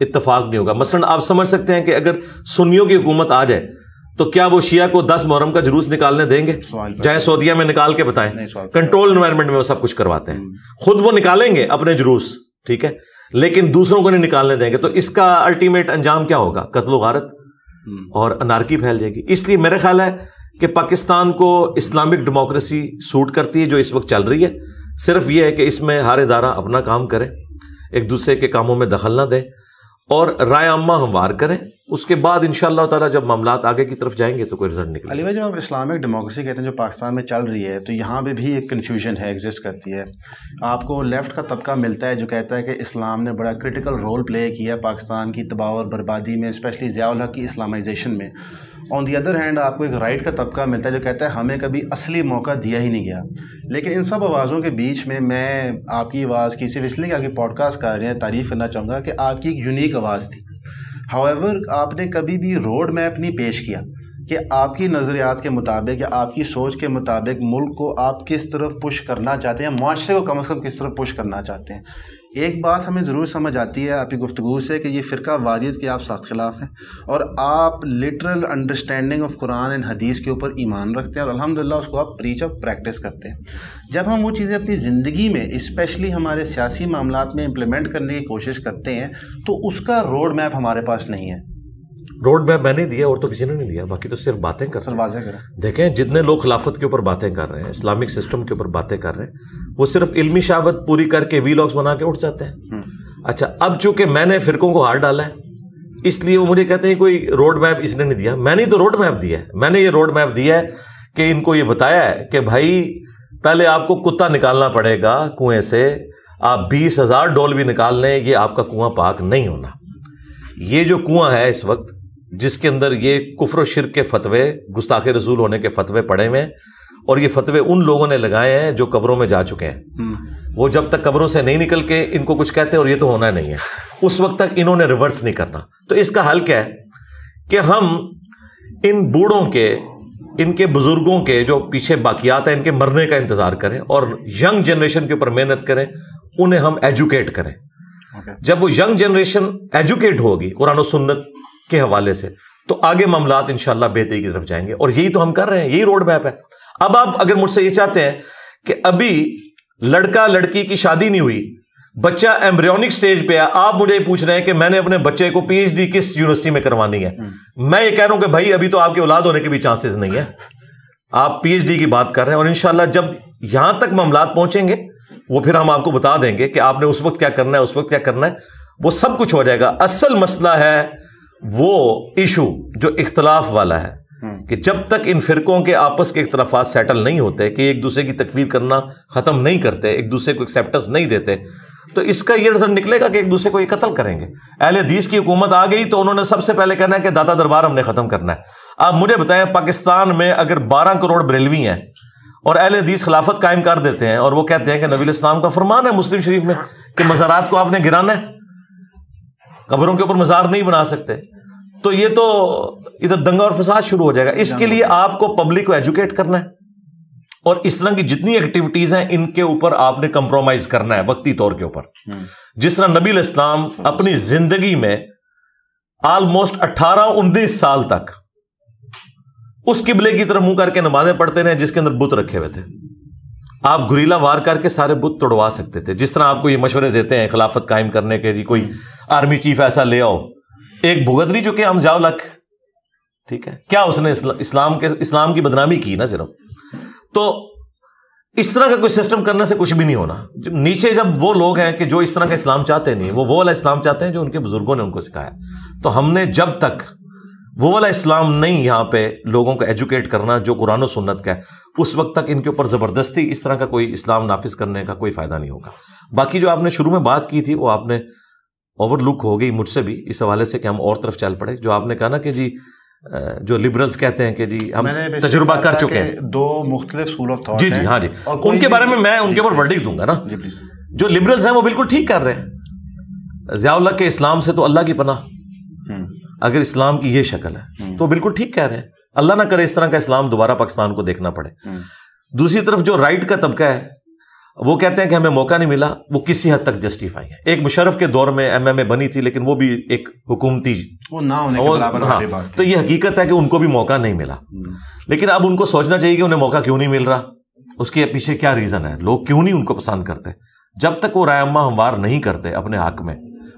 اتفاق نہیں ہوگا. مثلاً آپ سمجھ سکتے ہیں کہ اگر سنیوں کی حکومت آ جائے تو کیا وہ شیعہ کو 10 محرم کا جلوس نکالنے دیں گے؟ چاہے سعودیہ میں نکال کے بتائیں, کنٹرول انوائرمنٹ میں وہ سب کچھ کرواتے ہیں, خود وہ نکالیں گے اپنے جلوس, ٹھیک ہے, لیکن دوسروں کو نہیں نکالنے دیں گے. تو اس کا الٹیمیٹ انجام کیا ہوگا؟ قتل و غارت اور انارکی پھیل جائے گی. اس لیے میرا خیال ہے کہ پاکستان کو اسلامک ڈیموکریسی سوٹ کرتی ہے جو اس وقت چل رہی ہے. صرف یہ ہے کہ اس میں ہر ادارہ اپنا کام کرے, ایک دوسرے کے کاموں میں دخل نہ دے اور رائے عامہ ہموار کریں. اس کے بعد انشاءاللہ تعالیٰ جب معاملات آگے کی طرف جائیں گے تو کوئی رزلٹ نکلے. علی بھائی, جب آپ اسلامک ڈیموکریسی کہتے ہیں جو پاکستان میں چل رہی ہے, تو یہاں پہ بھی ایک کنفیوژن ہے, ایگزسٹ کرتی ہے. آپ کو لیفٹ کا طبقہ ملتا ہے جو کہتا ہے کہ اسلام نے بڑا کرٹیکل رول پلے کیا پاکستان کی تباہ اور بربادی میں, اسپیشلی ضیاء الحق کی اسلامائزیشن میں. آن دی ادر ہینڈ آپ کو ایک رائٹ کا طبقہ ملتا ہے جو کہتا ہے ہمیں کبھی اصلی موقع دیا ہی نہیں گیا. لیکن ان سب آوازوں کے بیچ میں آپ کی آواز کی صرف اس لیے کہ آپ کی پوڈ کاسٹ کر رہے ہیں تعریف کرنا چاہوں گا کہ آپ کی ایک یونیک آواز تھی. ہاؤیور آپ نے کبھی بھی روڈ میپ نہیں پیش کیا کہ آپ کی نظریات کے مطابق یا آپ کی سوچ کے مطابق ملک کو آپ کس طرف پش کرنا چاہتے ہیں, معاشرے کو کم از کم کس طرف پش کرنا چاہتے ہیں. ایک بات ہمیں ضرور سمجھ آتی ہے آپ کی گفتگو سے کہ یہ فرقہ واریت کے آپ سخت خلاف ہیں اور آپ literal understanding of Quran and حدیث کے اوپر ایمان رکھتے ہیں اور الحمدللہ اس کو آپ پریچ اور پریکٹس کرتے ہیں. جب ہم وہ چیزیں اپنی زندگی میں اسپیشلی ہمارے سیاسی معاملات میں امپلیمنٹ کرنے کی کوشش کرتے ہیں تو اس کا روڈ میپ ہمارے پاس نہیں ہے. روڈ میپ میں نے دیا اور تو کسی نے نہیں دیا, باقی تو صرف باتیں کرتے ہیں. واضح کریں, دیکھیں جتنے لوگ خلافت کے اوپر باتیں کر رہے ہیں, اسلامک سسٹم کے اوپر باتیں کر رہے ہیں, وہ صرف علمی شہادت پوری کر کے ویلاگز بنا کے اٹھ جاتے ہیں. اچھا, اب چونکہ میں نے فرقوں کو ہار ڈالا ہے اس لیے وہ مجھے کہتے ہیں کوئی روڈ میپ اس نے نہیں دیا. میں نے تو روڈ میپ دیا ہے, میں نے یہ روڈ میپ دیا ہے کہ ان کو یہ بتایا ہے کہ بھائی پہلے آپ کو کتا نکالنا پڑے گا کنویں سے, آپ 20,000 ڈول بھی نکال لیں یہ آپ کا کنواں پاک نہیں ہونا. یہ جو کنواں ہے اس وقت جس کے اندر یہ کفر و شرک کے فتوے, گستاخ رسول ہونے کے فتوے پڑے ہوئے ہیں, اور یہ فتوے ان لوگوں نے لگائے ہیں جو قبروں میں جا چکے ہیں. وہ جب تک قبروں سے نہیں نکل کے ان کو کچھ کہتے اور یہ تو ہونا نہیں ہے, اس وقت تک انہوں نے ریورس نہیں کرنا. تو اس کا حل کیا ہے کہ ہم ان بوڑھوں کے, ان کے بزرگوں کے جو پیچھے باقیات ہیں ان کے مرنے کا انتظار کریں اور ینگ جنریشن کے اوپر محنت کریں, انہیں ہم ایجوکیٹ کریں. جب وہ ینگ جنریشن ایجوکیٹ ہوگی قرآن و سنت کے حوالے سے تو آگے معاملات انشاءاللہ بہتری کی طرف جائیں گے, اور یہی تو ہم کر رہے ہیں, یہی روڈ میپ ہے. اب آپ اگر مجھ سے یہ چاہتے ہیں کہ ابھی لڑکا لڑکی کی شادی نہیں ہوئی, بچہ ایمبریونک سٹیج پہ ہے, آپ مجھے یہ پوچھ رہے ہیں کہ میں نے اپنے بچے کو پی ایچ ڈی کس یونیورسٹی میں کروانی ہے, میں یہ کہہ رہا ہوں کہ بھائی ابھی تو آپ کی اولاد ہونے کے بھی چانسز نہیں ہے, آپ پی ایچ ڈی کی بات کر رہے ہیں, اور انشاءاللہ جب یہاں تک معاملات پہنچیں گے وہ پھر ہم آپ کو بتا دیں گے کہ آپ نے اس وقت کیا کرنا ہے, اس وقت کیا کرنا ہے, وہ سب کچھ ہو جائے گا. اصل مسئلہ ہے وہ ایشو جو اختلاف والا ہے کہ جب تک ان فرقوں کے آپس کے اختلافات سیٹل نہیں ہوتے, کہ ایک دوسرے کی تکفیر کرنا ختم نہیں کرتے, ایک دوسرے کو ایکسیپٹنس نہیں دیتے, تو اس کا یہ رزلٹ نکلے گا کہ ایک دوسرے کو یہ قتل کریں گے. اہل حدیث کی حکومت آ گئی تو انہوں نے سب سے پہلے کہنا ہے کہ داتا دربار ہم نے ختم کرنا ہے. آپ مجھے بتائیں پاکستان میں اگر 12 کروڑ بریلوی ہیں اور اہل حدیث خلافت قائم کر دیتے ہیں اور وہ کہتے ہیں کہ نبی الاسلام کا فرمان ہے مسلم شریف میں کہ مزارات کو آپ نے گرانا ہے, قبروں کے اوپر مزار نہیں بنا سکتے, تو یہ تو ادھر دنگا اور فساد شروع ہو جائے گا. اس کے لیے آپ کو پبلک کو ایجوکیٹ کرنا ہے اور اس طرح کی جتنی ایکٹیویٹیز ہیں ان کے اوپر آپ نے کمپرومائز کرنا ہے وقتی طور کے اوپر. جس طرح نبی علیہ السلام اپنی زندگی میں آلموسٹ 18-19 سال تک اس قبلے کی طرف منہ کر کے نمازیں پڑھتے رہے جس کے اندر بت رکھے ہوئے تھے. آپ گریلا وار کر کے سارے بت توڑوا سکتے تھے. جس طرح آپ کو یہ مشورے دیتے ہیں خلافت قائم کرنے کے, جی کوئی آرمی چیف ایسا لے آؤ, ایک بھگتری جو کہ ہم ضیاء الحق, ٹھیک ہے, کیا اس نے اسلام کی بدنامی کی نا صرف. تو اس طرح کا کوئی سسٹم کرنے سے کچھ بھی نہیں ہونا. نیچے جب وہ لوگ ہیں کہ جو اس طرح کا اسلام چاہتے نہیں, وہ والا اسلام چاہتے ہیں جو ان کے بزرگوں نے ان کو سکھایا. تو ہم نے جب تک وہ والا اسلام نہیں یہاں پہ لوگوں کو ایجوکیٹ کرنا جو قرآن و سنت کا ہے, اس وقت تک ان کے اوپر زبردستی اس طرح کا کوئی اسلام نافذ کرنے کا کوئی فائدہ نہیں ہوگا. باقی جو آپ نے شروع میں بات کی تھی وہ آپ نے اوور لک ہو گئی مجھ سے بھی اس حوالے سے کہ ہم اور طرف چل پڑے. جو آپ نے کہا نا کہ جی جو لبرلز کہتے ہیں کہ جی ہم تجربہ کر چکے ہیں, 2 مختلف اسکول آف تھاٹ, جی جی ہاں جی, ان کے بارے میں ان کے اوپر ورڈکٹ دوں گا نا. جو لبرلز ہیں وہ بالکل ٹھیک کر رہے ہیں. ضیاء الحق کے اسلام سے تو اللہ کی پناہ, اگر اسلام کی یہ شکل ہے تو بالکل ٹھیک کہہ رہے ہیں. اللہ نہ کرے اس طرح کا اسلام دوبارہ پاکستان کو دیکھنا پڑے. دوسری طرف جو رائٹ کا طبقہ ہے وہ کہتے ہیں کہ ہمیں موقع نہیں ملا، وہ کسی حد تک جسٹیفائی ہے. ایک مشرف کے دور میں MMA بنی تھی، لیکن وہ بھی ایک حکومتی وہ نہ ہونے کے برابر والی بات ہے. تو یہ حقیقت ہے کہ ان کو بھی موقع نہیں ملا. لیکن اب ان کو سوچنا چاہیے کہ انہیں موقع کیوں نہیں مل رہا، اس کے پیچھے کیا ریزن ہے، لوگ کیوں نہیں ان کو پسند کرتے. جب تک وہ رائے عامہ ہموار نہیں کرتے اپنے حق میں،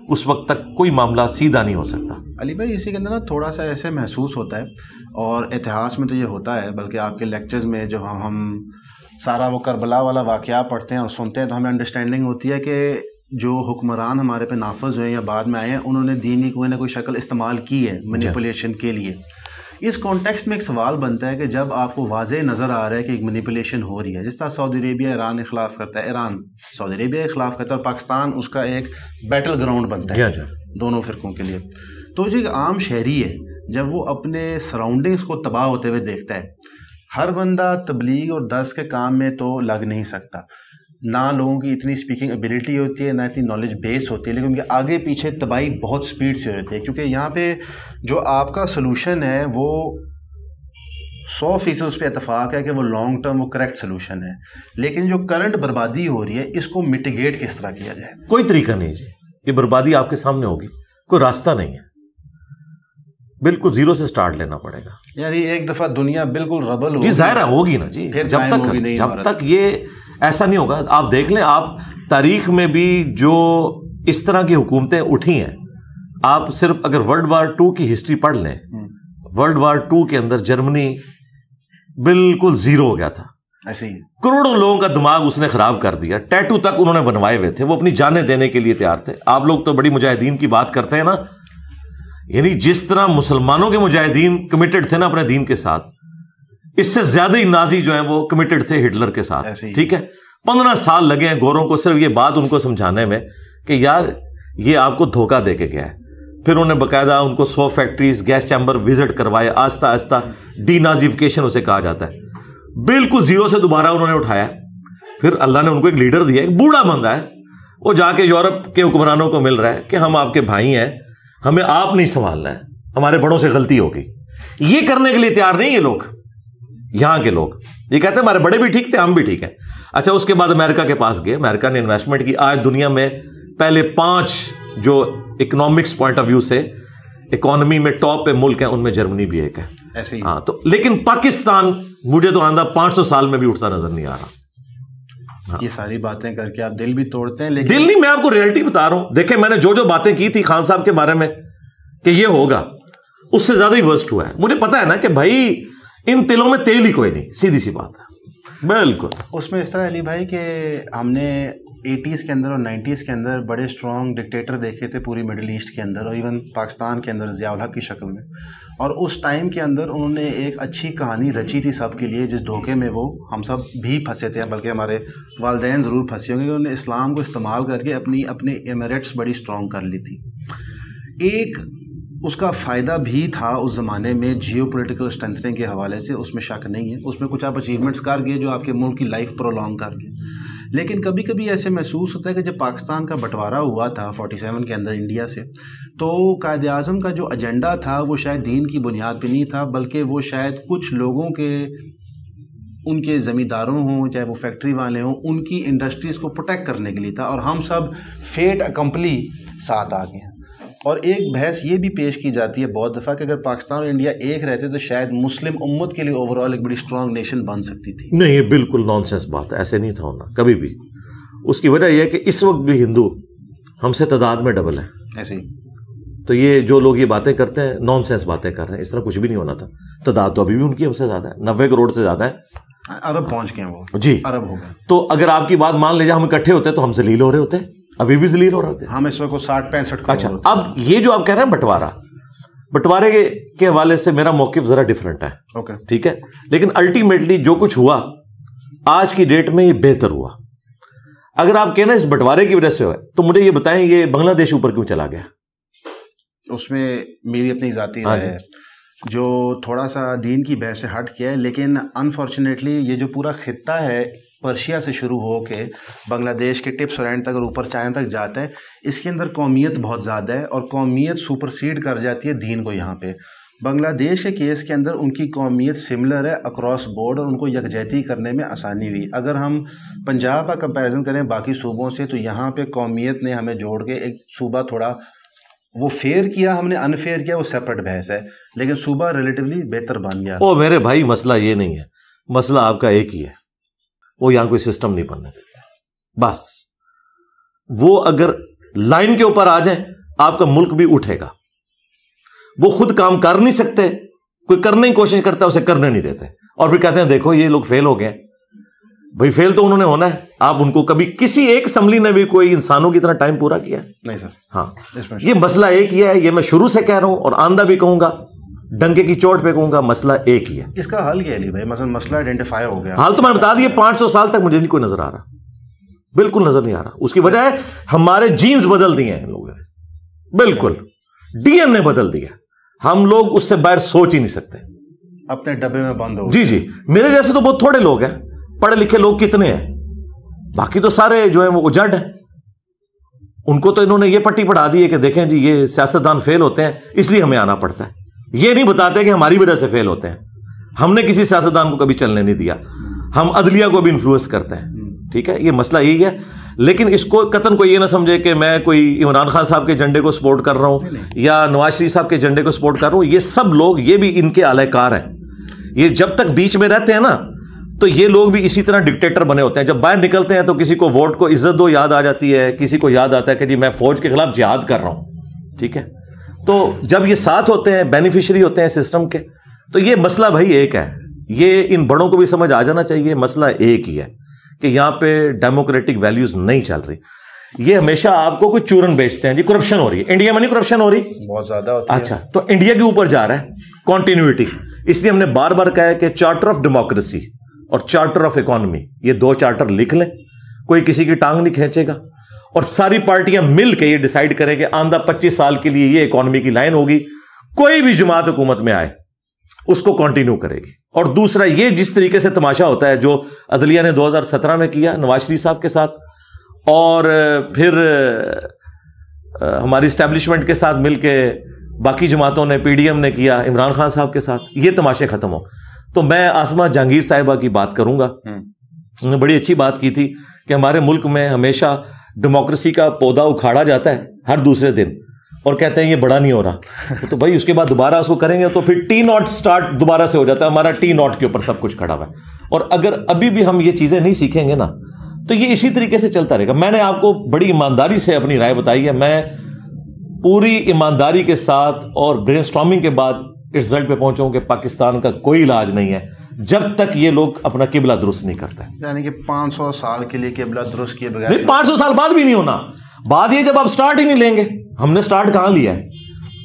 اس وقت تک کوئی معاملہ سیدھا نہیں ہو سکتا. علی بھائی اسی کے اندر نا تھوڑا سا ایسے محسوس ہوتا ہے، اور اتہاس میں تو یہ ہوتا ہے، بلکہ آپ کے لیکچرز میں جو ہم سارا وہ کربلا والا واقعہ پڑھتے ہیں اور سنتے ہیں تو ہمیں انڈرسٹینڈنگ ہوتی ہے کہ جو حکمران ہمارے پہ نافذ ہوئے یا بعد میں آئے ہیں، انہوں نے دین کی کوئی نہ کوئی شکل استعمال کی ہے مینیپولیشن کے لیے. اس کانٹیکسٹ میں ایک سوال بنتا ہے کہ جب آپ کو واضح نظر آ رہا ہے کہ ایک مینیپولیشن ہو رہی ہے، جس طرح سعودی عربیہ ایران کے خلاف کرتا ہے، ایران سعودی عربیہ کے خلاف کرتا ہے، اور پاکستان اس کا ایک بیٹل گراؤنڈ بنتا ہے دونوں فرقوں کے لیے. تو جو ایک عام شہری ہے جب وہ اپنے سراؤنڈنگز کو تباہ ہوتے ہوئے دیکھتا ہے، ہر بندہ تبلیغ اور درس کے کام میں تو لگ نہیں سکتا، نہ لوگوں کی اتنی اسپیکنگ ایبیلٹی ہوتی ہے، نہ اتنی نالج بیس ہوتی ہے، لیکن ان کے آگے پیچھے تباہی بہت سپیڈ سے ہوتی ہے. کیونکہ یہاں پہ جو آپ کا سلوشن ہے وہ 100% اس پہ اتفاق ہے کہ وہ لانگ ٹرم وہ کریکٹ سلوشن ہے، لیکن جو کرنٹ بربادی ہو رہی ہے اس کو میٹیگیٹ کس طرح کیا جائے؟ کوئی طریقہ نہیں جی، یہ بربادی آپ کے سامنے ہوگی، کوئی راستہ نہیں ہے، بالکل زیرو سے سٹارٹ لینا پڑے گا. یعنی ایک دفعہ دنیا بالکل ربل ہوگی جی، ظاہر ہوگی نا جی، جب تک یہ ایسا نہیں ہوگا. آپ دیکھ لیں، آپ تاریخ میں بھی جو اس طرح کی حکومتیں اٹھی ہیں، آپ صرف اگر World War II کی ہسٹری پڑھ لیں، World War II کے اندر جرمنی بالکل زیرو ہو گیا تھا، ایسے ہی کروڑوں لوگوں کا دماغ اس نے خراب کر دیا، ٹیٹو تک انہوں نے بنوائے ہوئے تھے، وہ اپنی جانیں دینے کے لیے تیار تھے. آپ لوگ تو بڑی مجاہدین کی بات کرتے ہیں نا، یعنی جس طرح مسلمانوں کے مجاہدین کمیٹڈ تھے نا اپنے دین کے ساتھ، اس سے زیادہ ہی نازی جو ہیں وہ کمیٹڈ تھے ہٹلر کے ساتھ. ٹھیک ہے، 15 سال لگے ہیں گوروں کو صرف یہ بات ان کو سمجھانے میں کہ یار یہ آپ کو دھوکہ دے کے گیا ہے. پھر انہوں نے باقاعدہ ان کو 100 فیکٹریز، گیس چیمبر وزٹ کروائے، آہستہ آہستہ ڈی نازیفیکیشن اسے کہا جاتا ہے. بالکل زیرو سے دوبارہ انہوں نے اٹھایا. پھر اللہ نے ان کو ایک لیڈر دیا، ایک بوڑھا بندہ ہے، وہ جا کے یورپ کے حکمرانوں کو مل رہا ہے کہ ہم آپ کے بھائی ہیں، ہمیں آپ نہیں سنبھالنا ہے، ہمارے بڑوں سے غلطی ہو گئی. یہ کرنے کے لیے تیار نہیں یہ لوگ، یہاں کے لوگ یہ کہتے ہیں ہمارے بڑے بھی ٹھیک تھے، ہم بھی ٹھیک ہیں. اچھا، اس کے بعد امریکہ کے پاس گئے، امریکہ نے انویسٹمنٹ کی. آج دنیا میں پہلے 5 جو اکنامکس پوائنٹ آف ویو سے اکانومی میں ٹاپ پہ ملک ہیں، ان میں جرمنی بھی ایک ہے. ایسے ہی ہاں. تو لیکن پاکستان مجھے تو آندہ 500 سال میں بھی اٹھتا نظر نہیں آ رہا. یہ ساری باتیں کر کے آپ دل بھی توڑتے ہیں، لیکن دل نہیں، میں آپ کو ریئلٹی بتا رہا ہوں. دیکھیں، میں نے جو باتیں کی تھی خان صاحب کے بارے میں کہ یہ ہوگا، اس سے زیادہ ہی ورسٹ ہوا ہے. مجھے پتا ہے نا کہ بھائی ان تلوں میں تیل ہی کوئی نہیں، سیدھی سی بات ہے. بالکل اس میں اس طرح علی بھائی کہ ہم نے 80s کے اندر اور 90s کے اندر بڑے اسٹرانگ ڈکٹیٹر دیکھے تھے پوری مڈل ایسٹ کے اندر، اور ایون پاکستان کے اندر ضیاء الحق کی شکل میں. اور اس ٹائم کے اندر انہوں نے ایک اچھی کہانی رچی تھی سب کے لیے، جس دھوکے میں وہ ہم سب بھی پھنسے تھے، بلکہ ہمارے والدین ضرور پھنسے ہوں گے. انہوں نے اسلام کو استعمال کر کے اپنے ایمریٹس بڑی اسٹرانگ کر لی تھی. ایک اس کا فائدہ بھی تھا اس زمانے میں جیو پولیٹیکل اسٹرینتھنگ کے حوالے سے، اس میں شک نہیں ہے. اس میں کچھ آپ اچیومنٹس کر گئے جو آپ کے ملک کی لائف پرولونگ کر گئے. لیکن کبھی کبھی ایسے محسوس ہوتا ہے کہ جب پاکستان کا بٹوارہ ہوا تھا 47 کے اندر انڈیا سے، تو قائد اعظم کا جو ایجنڈا تھا وہ شاید دین کی بنیاد پہ نہیں تھا، بلکہ وہ شاید کچھ لوگوں کے، ان کے زمینداروں ہوں چاہے وہ فیکٹری والے ہوں، ان کی انڈسٹریز کو پروٹیکٹ کرنے کے لیے تھا. اور ہم سب فیٹ اکمپلی ساتھ آ گئے ہیں. اور ایک بحث یہ بھی پیش کی جاتی ہے بہت دفعہ کہ اگر پاکستان اور انڈیا ایک رہتے تو شاید مسلم امت کے لیے اوور آل ایک بڑی اسٹرانگ نیشن بن سکتی تھی. نہیں، یہ بالکل نان سینس بات ہے، ایسے نہیں تھا ہونا کبھی بھی. اس کی وجہ یہ ہے کہ اس وقت بھی ہندو ہم سے تعداد میں ڈبل ہیں. ایسے ہی تو یہ جو لوگ یہ باتیں کرتے ہیں نان سینس باتیں کر رہے ہیں. اس طرح کچھ بھی نہیں ہونا تھا. تعداد تو ابھی بھی ان کی ہم سے زیادہ ہے، 90 کروڑ سے زیادہ ہے. عرب پہنچ گئے وہ جی، عرب ہو گئے. تو اگر آپ کی بات مان لیجیے ہم اکٹھے ہوتے تو ہم ذلیل ہو رہے ہوتے، ابھی بھی ذلیل ہو رہے ہوتے. ہم اس وقت 60-65. اچھا، اب یہ جو آپ کہہ رہے ہیں بٹوارے کے حوالے سے میرا موقف ذرا ڈفرینٹ ہے. اوکے، ٹھیک ہے، لیکن الٹیمیٹلی جو کچھ ہوا آج کی ڈیٹ میں یہ بہتر ہوا. اگر آپ کہنا اس بٹوارے کی وجہ سے ہوئے تو مجھے یہ بتائیں یہ بنگلہ دیش اوپر کیوں چلا گیا؟ اس میں میری اپنی ذاتی رائے ہے جو تھوڑا سا دین کی بحث سے ہٹ کیا ہے، لیکن انفارچونیٹلی یہ جو پورا خطہ ہے پرشیا سے شروع ہو کے بنگلہ دیش کے ٹپس اور اینڈ تک اور اوپر چائنا تک جاتا ہے، اس کے اندر قومیت بہت زیادہ ہے اور قومیت سپرسیڈ کر جاتی ہے دین کو. یہاں پہ بنگلہ دیش کے کیس کے اندر ان کی قومیت سملر ہے اکراس بورڈ اور ان کو یکجہتی کرنے میں آسانی ہوئی. اگر ہم پنجاب کا کمپیریزن کریں باقی صوبوں سے تو یہاں پہ قومیت نے ہمیں جوڑ کے ایک صوبہ تھوڑا وہ فیئر کیا, ہم نے انفیئر کیا, وہ سیپریٹ بحث ہے, لیکن صوبہ ریلیٹیولی بہتر بن گیا. او میرے بھائی مسئلہ یہ نہیں ہے, مسئلہ آپ کا ایک ہی ہے, وہ یہاں کوئی سسٹم نہیں بننے دیتے. بس وہ اگر لائن کے اوپر آ جائیں آپ کا ملک بھی اٹھے گا. وہ خود کام کر نہیں سکتے, کوئی کرنے کی کوشش کرتا ہے اسے کرنے نہیں دیتے, اور پھر کہتے ہیں دیکھو یہ لوگ فیل ہو گئے. بھائی فیل تو انہوں نے ہونا ہے. آپ ان کو کبھی کسی ایک اسمبلی نے بھی کوئی انسانوں کی طرح ٹائم پورا کیا ہے؟ نہیں سر. ہاں یہ مسئلہ ایک ہی ہے, یہ میں شروع سے کہہ رہا ہوں اور آندہ بھی کہوں گا, ڈنکے کی چوٹ پہ کہوں گا, مسئلہ ایک ہی ہے. اس کا حل کیا ہے بھائی؟ مثلا مسئلہ آئیڈینٹیفائی ہو گیا, حال تو میں بتا دیا 500 سال تک مجھے نہیں کوئی نظر آ رہا, بالکل نظر نہیں آ رہا. اس کی وجہ ہے ہمارے جینز بدل دیے ہیں ان لوگوں نے, بالکل ڈی این اے بدل دیا. ہم لوگ اس سے باہر سوچ ہی نہیں سکتے, اپنے ڈبے میں بند ہو. جی میرے جیسے تو بہت تھوڑے لوگ ہیں, پڑھے لکھے لوگ کتنے ہیں, باقی تو سارے جو ہیں وہ اجڑ ہیں. ان کو تو انہوں نے یہ پٹی پڑھا دی ہے کہ دیکھیں جی یہ سیاستدان فیل ہوتے ہیں اس لیے ہمیں آنا پڑتا ہے. یہ نہیں بتاتے کہ ہماری وجہ سے فیل ہوتے ہیں. ہم نے کسی سیاستدان کو کبھی چلنے نہیں دیا, ہم عدلیہ کو بھی انفلوئنس کرتے ہیں. ٹھیک ہے, یہ مسئلہ یہی ہے. لیکن اس کو قطن کو یہ نہ سمجھے کہ میں کوئی عمران خان صاحب کے جھنڈے کو سپورٹ کر رہا ہوں یا نواز شریف صاحب کے جھنڈے کو سپورٹ کر رہا ہوں. یہ سب لوگ یہ بھی ان کے اعلی کار ہیں. یہ جب تک بیچ میں رہتے ہیں نا تو یہ لوگ بھی اسی طرح ڈکٹیٹر بنے ہوتے ہیں. جب باہر نکلتے ہیں تو کسی کو ووٹ کو عزت دو یاد آ جاتی ہے, کسی کو یاد آتا ہے کہ جی میں فوج کے خلاف جہاد کر رہا ہوں. ٹھیک ہے, تو جب یہ ساتھ ہوتے ہیں, بینیفیشری ہوتے ہیں سسٹم کے, تو یہ مسئلہ بھائی ایک ہے. یہ ان بڑوں کو بھی سمجھ آ جانا چاہیے, مسئلہ ایک ہی ہے کہ یہاں پہ ڈیموکریٹک ویلیوز نہیں چل رہی. یہ ہمیشہ آپ کو کوئی چورن بیچتے ہیں جی کرپشن ہو رہی ہے. انڈیا میں نہیں کرپشن ہو رہی, بہت زیادہ ہوتی ہے. اچھا, تو انڈیا کے اوپر جا رہا ہے کنٹینیوٹی. اس لیے ہم نے بار بار کہا ہے کہ چارٹر آف ڈیموکریسی اور چارٹر آف اکانومی, یہ 2 چارٹر لکھ لیں, کوئی کسی کی ٹانگ نہیں کھینچے گا, اور ساری پارٹیاں مل کے یہ ڈیسائیڈ کریں کہ آندہ 25 سال کے لیے یہ اکانومی کی لائن ہوگی. کوئی بھی جماعت حکومت میں آئے اس کو کنٹینیو کرے گی. اور دوسرا یہ جس طریقے سے تماشا ہوتا ہے جو عدلیہ نے 2017 میں کیا نواز شریف صاحب کے ساتھ, اور پھر ہماری اسٹیبلشمنٹ کے ساتھ مل کے باقی جماعتوں نے, پی ڈی ایم نے کیا عمران خان صاحب کے ساتھ, یہ تماشے ختم ہو. تو میں آسمہ جہانگیر صاحبہ کی بات کروں گا. انہوں نے بڑی اچھی بات کی تھی کہ ہمارے ملک میں ہمیشہ ڈیموکریسی کا پودا اکھاڑا جاتا ہے ہر دوسرے دن, اور کہتے ہیں یہ بڑا نہیں ہو رہا. تو بھائی اس کے بعد دوبارہ اس کو کریں گے تو پھر T0 سٹارٹ دوبارہ سے ہو جاتا ہے. ہمارا T0 کے اوپر سب کچھ کھڑا ہوا ہے, اور اگر ابھی بھی ہم یہ چیزیں نہیں سیکھیں گے نا تو یہ اسی طریقے سے چلتا رہے گا. میں نے آپ کو بڑی ایمانداری سے اپنی رائے بتائی ہے, میں پوری ایمانداری کے ساتھ اور برین اسٹارمنگ کے بعد اس رزلٹ پہ پہنچوں کہ پاکستان کا کوئی علاج نہیں ہے جب تک یہ لوگ اپنا قبلہ درست نہیں کرتے. یعنی کہ 500 سال کے لیے قبلہ درست کیے بغیر نہیں, 500 سال بعد بھی نہیں ہونا. بات یہ جب آپ سٹارٹ ہی نہیں لیں گے, ہم نے سٹارٹ کہاں لیا ہے.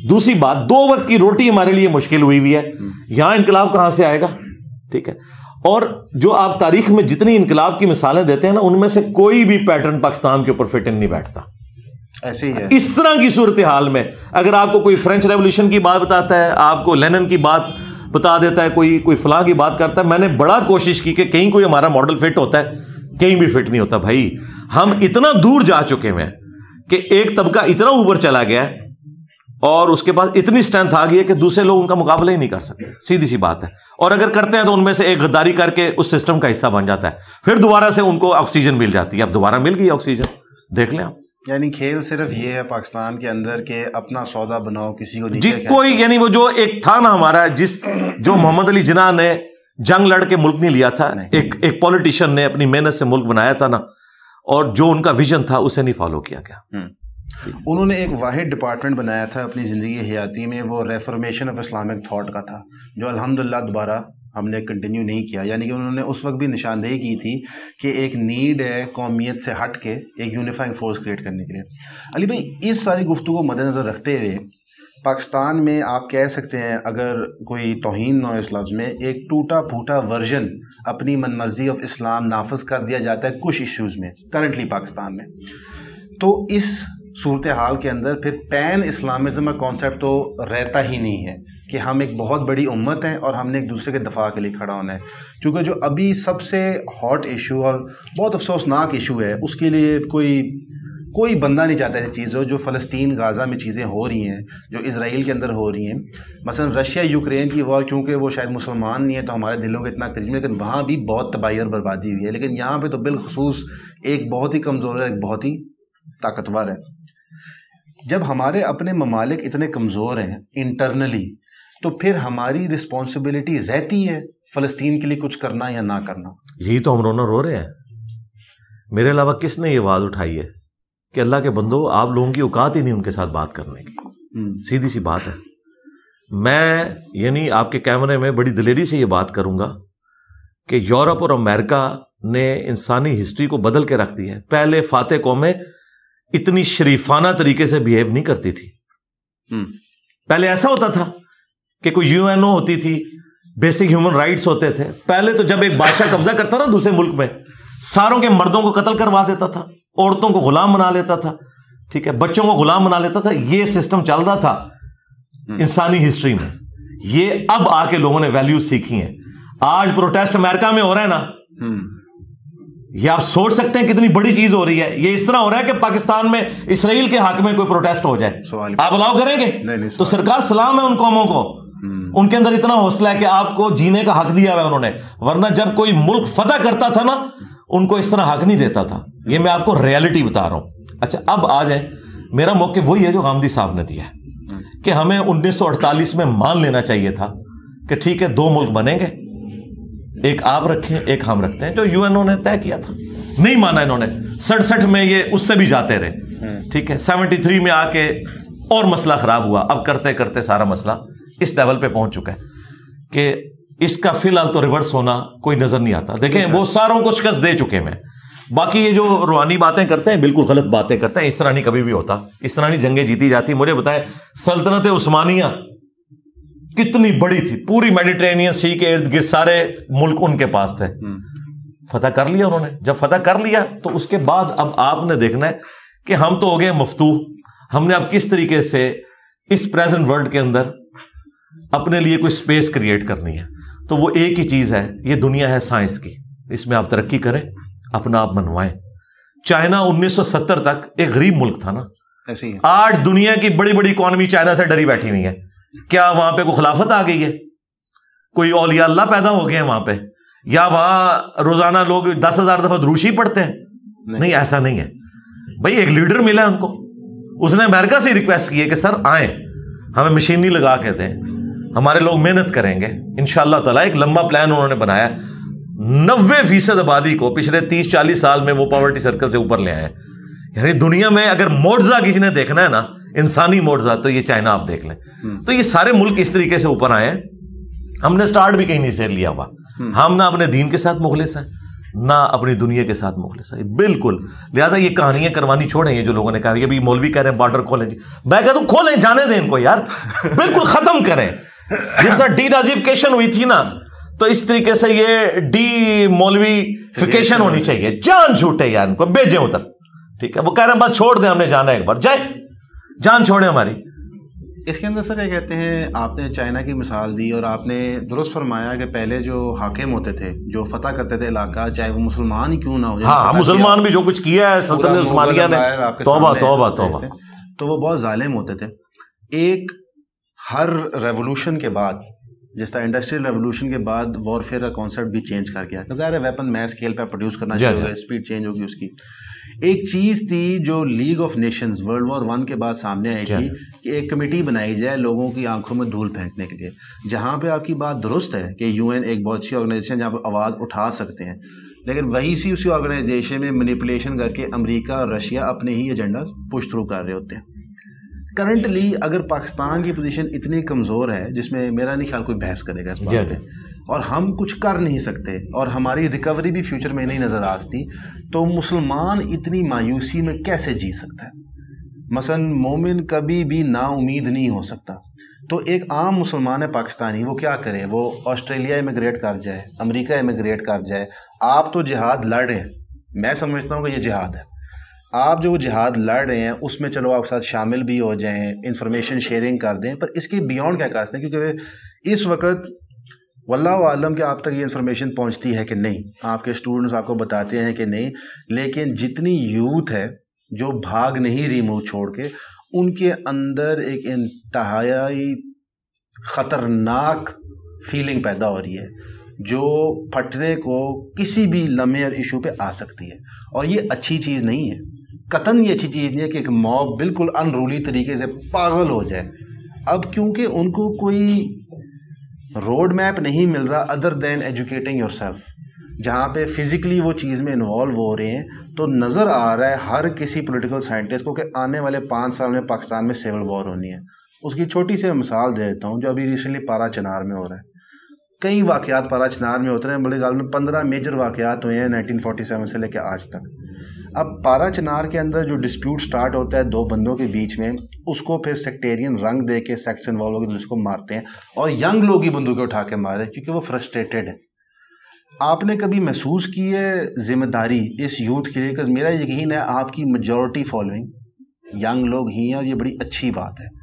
دوسری بات, 2 وقت کی روٹی ہمارے لیے مشکل ہوئی ہے, یہاں انقلاب کہاں سے آئے گا. ٹھیک ہے, اور جو آپ تاریخ میں جتنی انقلاب کی مثالیں دیتے ہیں نا ان میں سے کوئی بھی پیٹرن پاکستان کے اوپر فٹ ان نہیں بیٹھتا. ایسے ہی ہے. اس طرح کی صورتحال میں اگر آپ کو کوئی فرینچ ریولوشن کی بات بتاتا ہے, آپ کو لینن کی بات بتا دیتا ہے, کوئی فلاں کی بات کرتا ہے, میں نے بڑا کوشش کی کہ کہیں کوئی ہمارا ماڈل فٹ ہوتا ہے, کہیں بھی فٹ نہیں ہوتا. بھائی ہم اتنا دور جا چکے ہیں کہ ایک طبقہ اتنا اوپر چلا گیا ہے اور اس کے پاس اتنی اسٹرینتھ آ گئی ہے کہ دوسرے لوگ ان کا مقابلہ ہی نہیں کر سکتے. سیدھی سی بات ہے. اور اگر کرتے ہیں تو ان میں سے ایک غداری کر کے اس سسٹم کا حصہ بن جاتا ہے, پھر دوبارہ سے ان کو آکسیجن مل جاتی ہے. اب دوبارہ مل گئی آکسیجن, دیکھ لیں آپ. یعنی کھیل صرف یہ ہے پاکستان کے اندر کہ اپنا سودا بناؤ, کسی کو جی کوئی, یعنی وہ جو ایک تھا نا ہمارا, جو محمد علی جناح نے جنگ لڑ کے ملک نہیں لیا تھا, ایک پولیٹیشین نے اپنی محنت سے ملک بنایا تھا نا, اور جو ان کا ویژن تھا اسے نہیں فالو کیا گیا. انہوں نے ایک واحد ڈپارٹمنٹ بنایا تھا اپنی زندگی حیاتی میں, وہ ریفارمیشن آف اسلامک تھاٹ کا تھا, جو الحمدللہ دوبارہ ہم نے کنٹینیو نہیں کیا. یعنی کہ انہوں نے اس وقت بھی نشاندہی کی تھی کہ ایک نیڈ ہے قومیت سے ہٹ کے ایک یونیفائنگ فورس کریٹ کرنے کے لیے. علی بھائی اس ساری گفتگو کو مد نظر رکھتے ہوئے پاکستان میں آپ کہہ سکتے ہیں اگر کوئی توہین نہ ہو اس لفظ میں, ایک ٹوٹا پھوٹا ورژن اپنی من مرضی آف اسلام نافذ کر دیا جاتا ہے کچھ ایشوز میں کرنٹلی پاکستان میں. تو اس صورتحال کے اندر پھر پین اسلامزم کا کانسیپٹ تو رہتا ہی نہیں ہے کہ ہم ایک بہت بڑی امت ہیں اور ہم نے ایک دوسرے کے دفاع کے لیے کھڑا ہونا ہے. کیونکہ جو ابھی سب سے ہاٹ ایشو اور بہت افسوسناک ایشو ہے اس کے لیے کوئی بندہ نہیں چاہتا ایسی چیز ہو جو فلسطین غازہ میں چیزیں ہو رہی ہیں، جو اسرائیل کے اندر ہو رہی ہیں. مثلا رشیا یوکرین کی وار، کیونکہ وہ شاید مسلمان نہیں ہے تو ہمارے دلوں کے اتنا قریب ہے، لیکن وہاں بھی بہت تباہی اور بربادی ہوئی ہے. لیکن یہاں پہ تو بالخصوص ایک بہت ہی کمزور ہے، ایک بہت ہی طاقتور ہے. جب ہمارے اپنے ممالک اتنے کمزور ہیں انٹرنلی، تو پھر ہماری رسپانسبلٹی رہتی ہے فلسطین کے لیے کچھ کرنا یا نہ کرنا. یہی تو ہم رونا رو رہے ہیں. میرے علاوہ کس نے یہ آواز اٹھائی ہے کہ اللہ کے بندو آپ لوگوں کی اوقات ہی نہیں ان کے ساتھ بات کرنے کی. سیدھی سی بات ہے. میں یعنی آپ کے کیمرے میں بڑی دلیری سے یہ بات کروں گا کہ یورپ اور امریکہ نے انسانی ہسٹری کو بدل کے رکھ دی ہے. پہلے فاتح قومیں اتنی شریفانہ طریقے سے بیہیو نہیں کرتی تھی. پہلے ایسا ہوتا تھا کہ کوئی UNO ہوتی تھی، بیسک ہیومن رائٹس ہوتے تھے. پہلے تو جب ایک بادشاہ قبضہ کرتا نا دوسرے ملک میں، ساروں کے مردوں کو قتل کروا دیتا تھا، عورتوں کو غلام بنا لیتا تھا، ٹھیک ہے، بچوں کو غلام بنا لیتا تھا. یہ سسٹم چل رہا تھا انسانی ہسٹری میں. یہ اب آ کے لوگوں نے ویلیوز سیکھی ہیں. آج پروٹیسٹ امریکہ میں ہو رہا ہے نا، یہ آپ سوچ سکتے ہیں کتنی بڑی چیز ہو رہی ہے. یہ اس طرح ہو رہا ہے کہ پاکستان میں اسرائیل کے حق میں کوئی پروٹیسٹ ہو جائے، آپ الاؤ کریں گے؟ تو سرکار سلام ہے ان قوموں کو، ان کے اندر اتنا حوصلہ ہے کہ آپ کو جینے کا حق دیا ہوا ہے انہوں نے. ورنہ جب کوئی ملک فتح کرتا تھا نا، ان کو اس طرح حق نہیں دیتا تھا. یہ میں آپ کو ریالٹی بتا رہا ہوں. اچھا اب آ جائیں، میرا موقف وہی ہے جو غامدی صاحب نے دیا ہے کہ ہمیں 1948 میں مان لینا چاہیے تھا کہ ٹھیک ہے 2 ملک بنیں گے، ایک آپ رکھیں ایک ہم رکھتے ہیں، جو UNO نے طے کیا تھا. نہیں مانا انہوں نے. 67 میں یہ اس سے بھی جاتے رہے، ٹھیک ہے. 73 میں آ کے اور مسئلہ خراب ہوا. اب کرتے کرتے سارا مسئلہ اس لیول پہ پہنچ چکا ہے کہ اس کا فی الحال تو ریورس ہونا کوئی نظر نہیں آتا. دیکھیں وہ ساروں کو شکست دے چکے ہیں. باقی یہ جو روحانی باتیں کرتے ہیں بالکل غلط باتیں کرتے ہیں. اس طرح نہیں کبھی بھی ہوتا، اس طرح نہیں جنگیں جیتی جاتی. مجھے بتائیں سلطنت عثمانیہ کتنی بڑی تھی، پوری میڈیٹرینین سی کے ارد گرد سارے ملک ان کے پاس تھے. فتح کر لیا انہوں نے. جب فتح کر لیا تو اس کے بعد اب آپ نے دیکھنا ہے کہ ہم تو ہو گئے مفتوح. ہم نے اب کس طریقے سے اس پریزنٹ ورلڈ کے اندر اپنے لیے کوئی سپیس کریٹ کرنی ہے. تو وہ ایک ہی چیز ہے، یہ دنیا ہے سائنس کی، اس میں آپ ترقی کریں، اپنا آپ منوائیں. چائنا 1970 تک ایک غریب ملک تھا نا، آج دنیا کی بڑی بڑی اکانومی چائنا سے ڈری بیٹھی ہوئی ہے. کیا وہاں پہ کوئی خلافت آ گئی ہے؟ کوئی اولیاء اللہ پیدا ہو گئے ہیں وہاں پہ؟ یا وہاں روزانہ لوگ 10,000 دفعہ دروشی پڑھتے ہیں؟ نہیں، ایسا نہیں ہے بھائی. ایک لیڈر ملا ان کو، اس نے امریکہ سے ریکویسٹ کی ہے کہ سر آئیں، ہمیں مشینری لگا کے دیں، ہمارے لوگ محنت کریں گے انشاءاللہ تعالیٰ. ایک لمبا پلان انہوں نے بنایا. 90% آبادی کو پچھلے 30-40 سال میں وہ پاورٹی سرکل سے اوپر لے آئے. یعنی دنیا میں اگر معجزہ کسی نے دیکھنا ہے نا، انسانی معجزہ، تو یہ چائنا آپ دیکھ لیں. تو یہ سارے ملک اس طریقے سے اوپر آئے ہیں. ہم نے سٹارٹ بھی کہیں نہیں سے لیا ہوا. ہم نہ اپنے دین کے ساتھ مخلص ہیں، نہ اپنی دنیا کے ساتھ مخلص ہے بالکل. لہٰذا یہ کہانیاں کروانی چھوڑیں. یہ جو لوگوں نے کہا کہ ابھی مولوی کہہ رہے ہیں بارڈر کھولیں، جی میں کہتا ہوں کھولیں، جانے دیں ان کو یار، بالکل ختم کریں. جس طرح ڈی نازیفیکیشن ہوئی تھی نا، تو اس طریقے سے یہ ڈی مولویفیکیشن ہونی چاہیے. جان چھوٹے یار، ان کو بھیجیں ادھر، ٹھیک ہے. وہ کہہ رہے ہیں بس چھوڑ دیں، ہم نے جانا ہے ایک بار، جائے جان چھوڑیں ہماری. اس کے اندر سر یہ کہتے ہیں، آپ نے چائنا کی مثال دی اور آپ نے درست فرمایا کہ پہلے جو حاکم ہوتے تھے، جو فتح کرتے تھے علاقہ، چاہے وہ مسلمان ہی کیوں نہ ہو، ہاں مسلمان بھی جو کچھ کیا ہے سلطنت عثمانیہ نے، توبہ توبہ توبہ، تو وہ بہت ظالم ہوتے تھے. ایک ہر ریولوشن کے بعد، جس طرح انڈسٹریل ریولوشن کے بعد وارفیئر کا کانسیپٹ بھی چینج کر گیا. ظاہر ہے ویپن میس اسکیل پہ پروڈیوس کرنا شروع ہو گیا، اسپیڈ چینج ہوگی اس کی. ایک چیز تھی جو league of nations World War I کے بعد سامنے آئی تھی کہ ایک کمیٹی بنائی جائے لوگوں کی آنکھوں میں دھول پھینکنے کے لیے. جہاں پہ آپ کی بات درست ہے کہ UN ایک بہت اچھی آرگنائزیشن جہاں پہ آواز اٹھا سکتے ہیں، لیکن وہی اسی آرگنائزیشن میں مینیپولیشن کر کے امریکہ اور رشیا اپنے ہی ایجنڈا پش تھرو کر رہے ہوتے ہیں. کرنٹلی اگر پاکستان کی پوزیشن اتنی کمزور ہے، جس میں میرا نہیں خیال کوئی بحث کرے گا اس بات پہ، اور ہم کچھ کر نہیں سکتے اور ہماری ریکوری بھی فیوچر میں نہیں نظر آتی، تو مسلمان اتنی مایوسی میں کیسے جی سکتا ہے؟ مثلا مومن کبھی بھی نا امید نہیں ہو سکتا. تو ایک عام مسلمان ہے پاکستانی، وہ کیا کرے؟ وہ آسٹریلیا امیگریٹ کر جائے، امریکہ امیگریٹ کر جائے. آپ تو جہاد لڑ رہے ہیں، میں سمجھتا ہوں کہ یہ جہاد ہے. آپ جو جہاد لڑ رہے ہیں اس میں چلو آپ ساتھ شامل بھی ہو جائیں، انفارمیشن شیئرنگ کر دیں، پر اس کے بیونڈ کیا کاستے ہیں؟ کیونکہ اس وقت واللہ عالم کہ آپ تک یہ انفارمیشن پہنچتی ہے کہ نہیں، آپ کے اسٹوڈنٹس آپ کو بتاتے ہیں کہ نہیں، لیکن جتنی یوتھ ہے جو بھاگ نہیں رہی ملک چھوڑ کے، ان کے اندر ایک انتہائی خطرناک فیلنگ پیدا ہو رہی ہے جو پھٹنے کو کسی بھی لمحے اور ایشو پہ آ سکتی ہے. اور یہ اچھی چیز نہیں ہے، قطعاً یہ اچھی چیز نہیں ہے کہ ایک موب بالکل انرولی طریقے سے پاگل ہو جائے. اب کیونکہ ان کو کوئی روڈ میپ نہیں مل رہا other than educating yourself, جہاں پہ فزیکلی وہ چیز میں انوالو ہو رہے ہیں، تو نظر آ رہا ہے ہر کسی پولیٹیکل سائنٹسٹ کو کہ آنے والے 5 سال میں پاکستان میں سول وار ہونی ہے. اس کی چھوٹی سی مثال دے دیتا ہوں جو ابھی ریسنٹلی پارا چنار میں ہو رہا ہے. کئی واقعات پارا چنار میں ہوتے ہیں، بڑے گال میں 15 میجر واقعات ہوئے ہیں 1947 سے لے کے آج تک. اب پارا چنار کے اندر جو ڈسپیوٹ سٹارٹ ہوتا ہے 2 بندوں کے بیچ میں، اس کو پھر سیکٹیرین رنگ دے کے سیکس انوالو ہو کے دوسرے کو مارتے ہیں، اور ینگ لوگ ہی بندوقیں اٹھا کے مارے کیونکہ وہ فرسٹریٹڈ ہے. آپ نے کبھی محسوس کی ہے ذمہ داری اس یوتھ کے لیے؟ کہ میرا یقین ہے آپ کی میجورٹی فالوئنگ ینگ لوگ ہی ہیں، اور یہ بڑی اچھی بات ہے.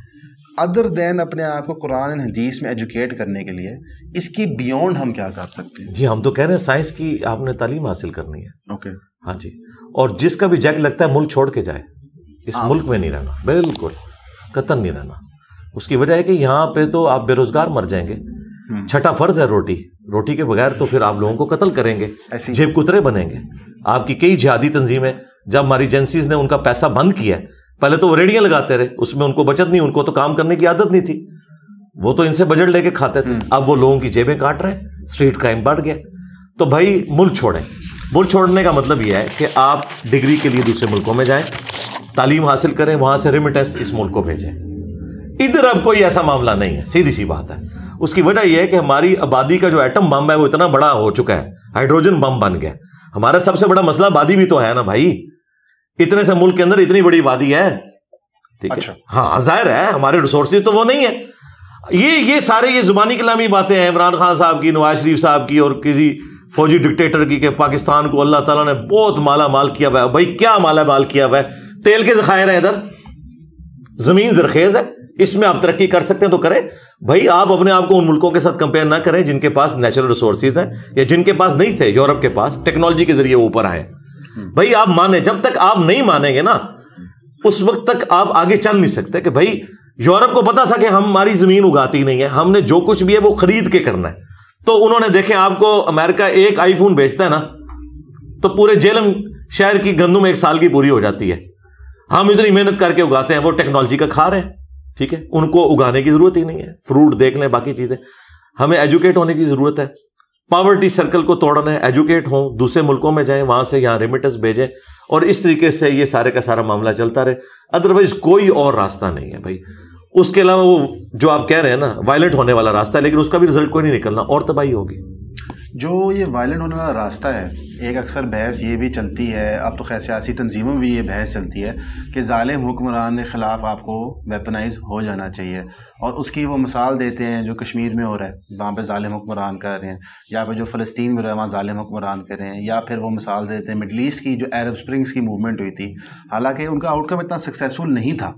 ادر دین اپنے آپ کو قرآن حدیث میں ایجوکیٹ کرنے کے لیے اس کی بیونڈ ہم کیا کر سکتے ہیں؟ جی ہم تو کہہ رہے ہیں سائنس کی آپ نے تعلیم حاصل کرنی ہے. اوکے ہاں جی، اور جس کا بھی جیک لگتا ہے ملک چھوڑ کے جائے، اس ملک میں نہیں رہنا، بالکل قطعاً نہیں رہنا. اس کی وجہ ہے کہ یہاں پہ تو آپ بے روزگار مر جائیں گے. چھٹا فرض ہے روٹی کے بغیر تو پھر آپ لوگوں کو قتل کریں گے، جیب کترے بنیں گے. آپ کی کئی جہادی تنظیمیں جب ہماری ایجنسیز نے ان کا پیسہ بند کیا، پہلے تو وہ ریڑیاں لگاتے رہے، اس میں ان کو بچت نہیں، ان کو تو کام کرنے کی عادت نہیں تھی، وہ تو ان سے بجٹ لے کے کھاتے تھے. اب وہ لوگوں کی جیبیں کاٹ رہے ہیں، اسٹریٹ کرائم بڑھ گیا. تو بھائی ملک چھوڑیں. ملک چھوڑنے کا مطلب یہ ہے کہ آپ ڈگری کے لیے دوسرے ملکوں میں جائیں، تعلیم حاصل کریں، وہاں سے ریمیٹنس اس ملک کو بھیجیں. ادھر اب کوئی ایسا معاملہ نہیں ہے، سیدھی سی بات ہے. اس کی وجہ یہ ہے کہ ہماری آبادی کا جو ایٹم بم ہے وہ اتنا بڑا ہو چکا ہے، ہائیڈروجن بم بن گیا. ہمارا سب سے بڑا مسئلہ آبادی بھی تو ہے نا بھائی. اتنے سے ملک کے اندر اتنی بڑی آبادی ہے، ٹھیک ہے. ہاں ظاہر ہے ہمارے ریسورسز تو وہ نہیں ہے. یہ سارے یہ زبانی کلامی باتیں ہیں عمران خان صاحب کی، نواز شریف صاحب کی، اور کسی فوجی ڈکٹیٹر کی کہ پاکستان کو اللہ تعالیٰ نے بہت مالا مال کیا ہوا ہے. بھائی کیا مالا مال کیا ہوا ہے؟ تیل کے ذخائر ہیں ادھر، زمین زرخیز ہے، اس میں آپ ترقی کر سکتے ہیں تو کریں. بھائی آپ اپنے آپ کو ان ملکوں کے ساتھ کمپیئر نہ کریں جن کے پاس نیچرل ریسورسز ہیں یا جن کے پاس نہیں تھے. یورپ کے پاس ٹیکنالوجی کے ذریعے اوپر آئے. بھائی آپ مانیں، جب تک آپ نہیں مانیں گے نا اس وقت تک آپ آگے چل نہیں سکتے. کہ بھائی یورپ کو پتا تھا کہ ہماری زمین اگاتی نہیں ہے، ہم نے جو کچھ بھی ہے وہ خرید کے کرنا ہے. تو انہوں نے دیکھیں آپ کو امریکہ ایک آئی فون بیچتا ہے نا تو پورے جیلم شہر کی گندم 1 سال کی پوری ہو جاتی ہے. ہم اتنی محنت کر کے اگاتے ہیں، وہ ٹیکنالوجی کا کھا رہے ہیں، ٹھیک ہے. ان کو اگانے کی ضرورت ہی نہیں ہے. فروٹ دیکھ لیں، باقی چیزیں. ہمیں ایجوکیٹ ہونے کی ضرورت ہے. پاورٹی سرکل کو توڑنا ہے، ایجوکیٹ ہوں، دوسرے ملکوں میں جائیں، وہاں سے یہاں ریمیٹنس بھیجیں، اور اس طریقے سے یہ سارے کا سارا معاملہ چلتا رہے. ادروائز کوئی اور راستہ نہیں ہے بھائی. اس کے علاوہ وہ جو آپ کہہ رہے ہیں نا وائلنٹ ہونے والا راستہ ہے، لیکن اس کا بھی رزلٹ کوئی نہیں نکلنا، اور تباہی ہوگی. جو یہ وائلنٹ ہونے والا راستہ ہے، ایک اکثر بحث یہ بھی چلتی ہے، اب تو خیر سیاسی تنظیموں میں بھی یہ بحث چلتی ہے کہ ظالم حکمران کے خلاف آپ کو ویپنائز ہو جانا چاہیے. اور اس کی وہ مثال دیتے ہیں جو کشمیر میں ہو رہا ہے، وہاں پہ ظالم حکمران کر رہے ہیں، یا پھر جو فلسطین میں ہو رہا ہے وہاں ظالم حکمران کر رہے ہیں، یا پھر وہ مثال دیتے ہیں مڈل ایسٹ کی جو عرب اسپرنگس کی موومنٹ ہوئی تھی. حالانکہ ان کا آؤٹ کم اتنا سکسیزفل نہیں تھا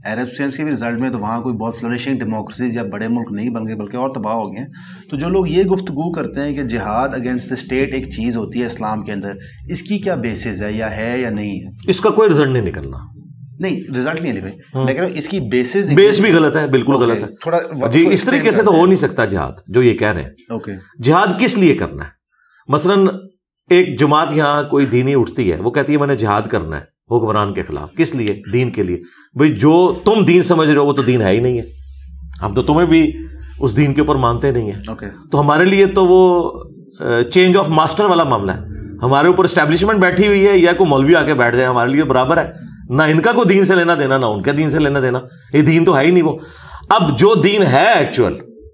عرب اسپرنگس کے بھی رزلٹ میں، تو وہاں کوئی بہت فلرشنگ ڈیموکریسیز یا بڑے ملک نہیں بن گئے بلکہ اور تباہ ہو گئے ہیں. تو جو لوگ یہ گفتگو کرتے ہیں کہ جہاد اگینسٹ دا اسٹیٹ ایک چیز ہوتی ہے اسلام کے اندر، اس کی کیا بیسز ہے یا نہیں ہے؟ اس کا کوئی رزلٹ نہیں نکلنا. نہیں رزلٹ نہیں ہے بھائی، لیکن اس کی بیس بھی غلط ہے، بالکل غلط ہے. تھوڑا جی اس طریقے سے تو ہو نہیں سکتا جہاد جو یہ کہہ رہے ہیں. اوکے جہاد کس لیے کرنا ہے؟ مثلا ایک جماعت یہاں کوئی دینی اٹھتی ہے، وہ کہتی ہے میں نے جہاد کرنا ہے حکمران کے خلاف. کس لیے؟ دین کے لیے. بھئی جو تم دین سمجھ رہے ہو وہ تو دین ہے ہی نہیں ہے. ہم تو تمہیں بھی اس دین کے اوپر مانتے نہیں ہیں. تو ہمارے لیے تو وہ چینج آف ماسٹر والا معاملہ ہے. ہمارے اوپر اسٹیبلشمنٹ بیٹھی ہوئی ہے یا کوئی مولوی آ کے بیٹھ جائے، ہمارے لیے برابر ہے. نہ ان کا کوئی دین سے لینا دینا، نہ ان کا دین سے لینا دینا. یہ دین تو ہے ہی نہیں وہ. اب جو دین ہے ایکچوئل،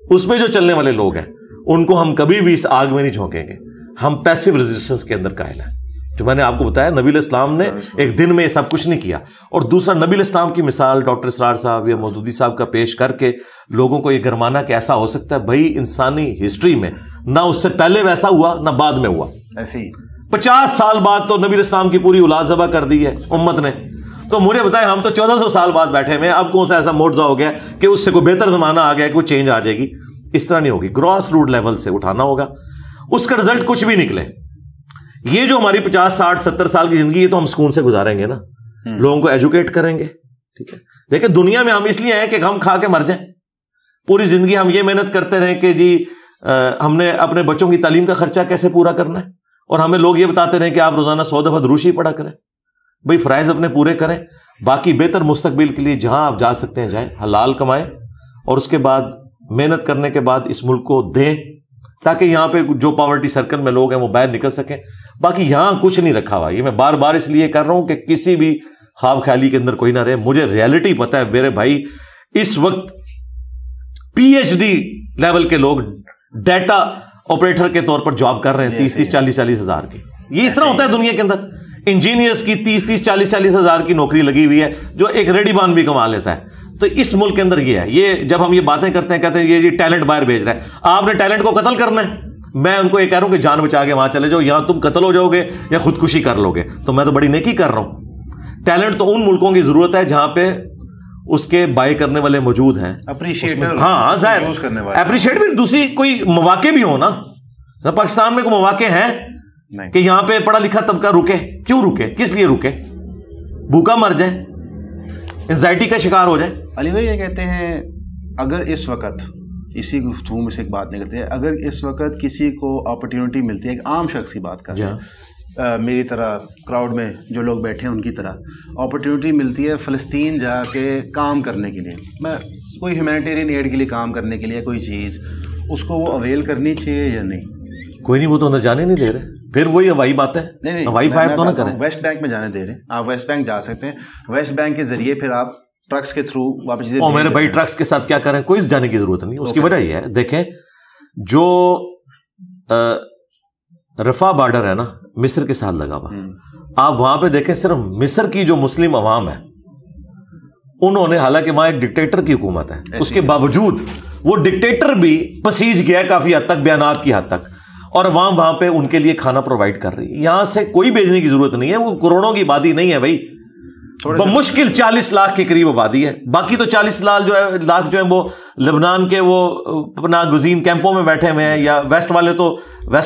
اس میں جو چلنے والے لوگ ہیں ان کو ہم کبھی بھی اس آگ میں نہیں جھونکیں گے. ہم پیسو ریزسٹنس کے اندر قائل ہیں. جو میں نے آپ کو بتایا نبی علیہ السلام نے ایک دن میں یہ سب کچھ نہیں کیا. اور دوسرا نبی علیہ السلام کی مثال ڈاکٹر اسرار صاحب یا مودودی صاحب کا پیش کر کے لوگوں کو یہ گرمانا کہ ایسا ہو سکتا ہے. بھائی انسانی ہسٹری میں نہ اس سے پہلے ویسا ہوا نہ بعد میں ہوا. ایسے ہی 50 سال بعد تو نبی علیہ السلام کی پوری اولاد ذبح کر دی ہے امت نے. تو مجھے بتائیں ہم تو 1400 سال بعد بیٹھے ہوئے ہیں. اب کون سا ایسا معجزہ ہو گیا کہ اس سے کوئی بہتر زمانہ آ گیا، کوئی چینج آ جائے گی؟ اس طرح نہیں ہوگی. گراس روٹ لیول سے اٹھانا ہوگا. اس کا رزلٹ کچھ بھی نکلے. یہ جو ہماری 50 60 70 سال کی زندگی ہے تو ہم سکون سے گزاریں گے نا. لوگوں کو ایجوکیٹ کریں گے. ٹھیک ہے, دیکھیں دنیا میں ہم اس لیے ہیں کہ ہم کھا کے مر جائیں. پوری زندگی ہم یہ محنت کرتے رہیں کہ جی ہم نے اپنے بچوں کی تعلیم کا خرچہ کیسے پورا کرنا ہے, اور ہمیں لوگ یہ بتاتے رہیں کہ آپ روزانہ 100 دفعہ دروشی پڑھا کریں. بھائی فرائض اپنے پورے کریں, باقی بہتر مستقبل کے لیے جہاں آپ جا سکتے ہیں جائیں, حلال کمائیں, اور اس کے بعد محنت کرنے کے بعد اس ملک کو دیں تاکہ یہاں پہ جو پاورٹی سرکل میں لوگ ہیں وہ باہر نکل سکیں. باقی یہاں کچھ نہیں رکھا ہوا. یہ میں بار بار اس لیے کر رہا ہوں کہ کسی بھی خواب خیالی کے اندر کوئی نہ رہے. مجھے ریئلٹی پتہ ہے میرے بھائی, اس وقت پی ایچ ڈی لیول کے لوگ ڈیٹا آپریٹر کے طور پر جاب کر رہے ہیں 30-40 ہزار کی. یہ اس طرح ہوتا ہے دنیا کے اندر. انجینئرس کی 30-40 ہزار کی نوکری لگی ہوئی ہے جو ایک ریڈی بان بھی کما لیتا ہے. تو اس ملک کے اندر یہ ہے. یہ جب ہم یہ باتیں کرتے ہیں کہتے ہیں یہ ٹیلنٹ باہر بھیج رہا ہے, آپ نے ٹیلنٹ کو قتل کرنا ہے. میں ان کو یہ کہہ رہا ہوں کہ جان بچا کے وہاں چلے جاؤ, یہاں تم قتل ہو جاؤ گے یا خودکشی کر لو گے. تو میں تو بڑی نیکی کر رہا ہوں. ٹیلنٹ تو ان ملکوں کی ضرورت ہے جہاں پہ اس کے بائی کرنے والے موجود ہیں, ہاں ظاہر اپریشیٹ بھی. دوسری کوئی مواقع بھی ہو نا. پاکستان میں کوئی مواقع ہیں کہ یہاں پہ پڑھا لکھا طبقہ رکے؟ کیوں رکے؟ کس لیے رکے؟ بھوکا مر جائے, انزائٹی کا شکار ہو جائے. علی بھائی یہ کہتے ہیں اگر اس وقت اسی گفتگو میں سے ایک بات نہیں کرتے, اگر اس وقت کسی کو اپرچونٹی ملتی ہے, ایک عام شخص کی بات کر رہے ہیں, میری طرح کراؤڈ میں جو لوگ بیٹھے ہیں ان کی طرح, اپرچونٹی ملتی ہے فلسطین جا کے کام کرنے کے لیے, میں کوئی ہیومینیٹیرین ایڈ کے لیے کام کرنے کے لیے کوئی چیز, اس کو وہ اویل کرنی چاہیے یا نہیں؟ کوئی نہیں, وہ تو اندر جانے نہیں دے رہے. پھر وہی ہوائی بات ہے, نہیں ہوائی فائر تو نہ کریں. ویسٹ بینک میں جانے دے رہے ہیں, آپ ویسٹ بینک جا سکتے ہیں. ویسٹ بینک کے ذریعے پھر آپ ٹرکس کے تھرو واپس. میرے بھائی ٹرکس کے ساتھ کیا کریں, کوئی جانے کی ضرورت نہیں. اس کی وجہ یہ ہے, دیکھیں جو رفح بارڈر ہے نا مصر کے ساتھ لگا ہوا, آپ وہاں پہ دیکھیں صرف مصر کی جو مسلم عوام ہے انہوں نے, حالانکہ وہاں ایک ڈکٹیٹر کی حکومت ہے, اس کے باوجود وہ ڈکٹیٹر بھی پسیج گیا ہے کافی حد تک, بیانات کی حد تک, اور عوام وہاں پہ ان کے لیے کھانا پرووائڈ کر رہی ہے. یہاں سے کوئی بھیجنے کی ضرورت نہیں ہے. وہ کروڑوں کی آبادی نہیں ہے بھائی, بمشکل 40 لاکھ کے قریب آبادی ہے. باقی تو 40 لاکھ جو ہے وہ لبنان کے وہ پناہ گزین کیمپوں میں بیٹھے ہوئے ہیں, یا ویسٹ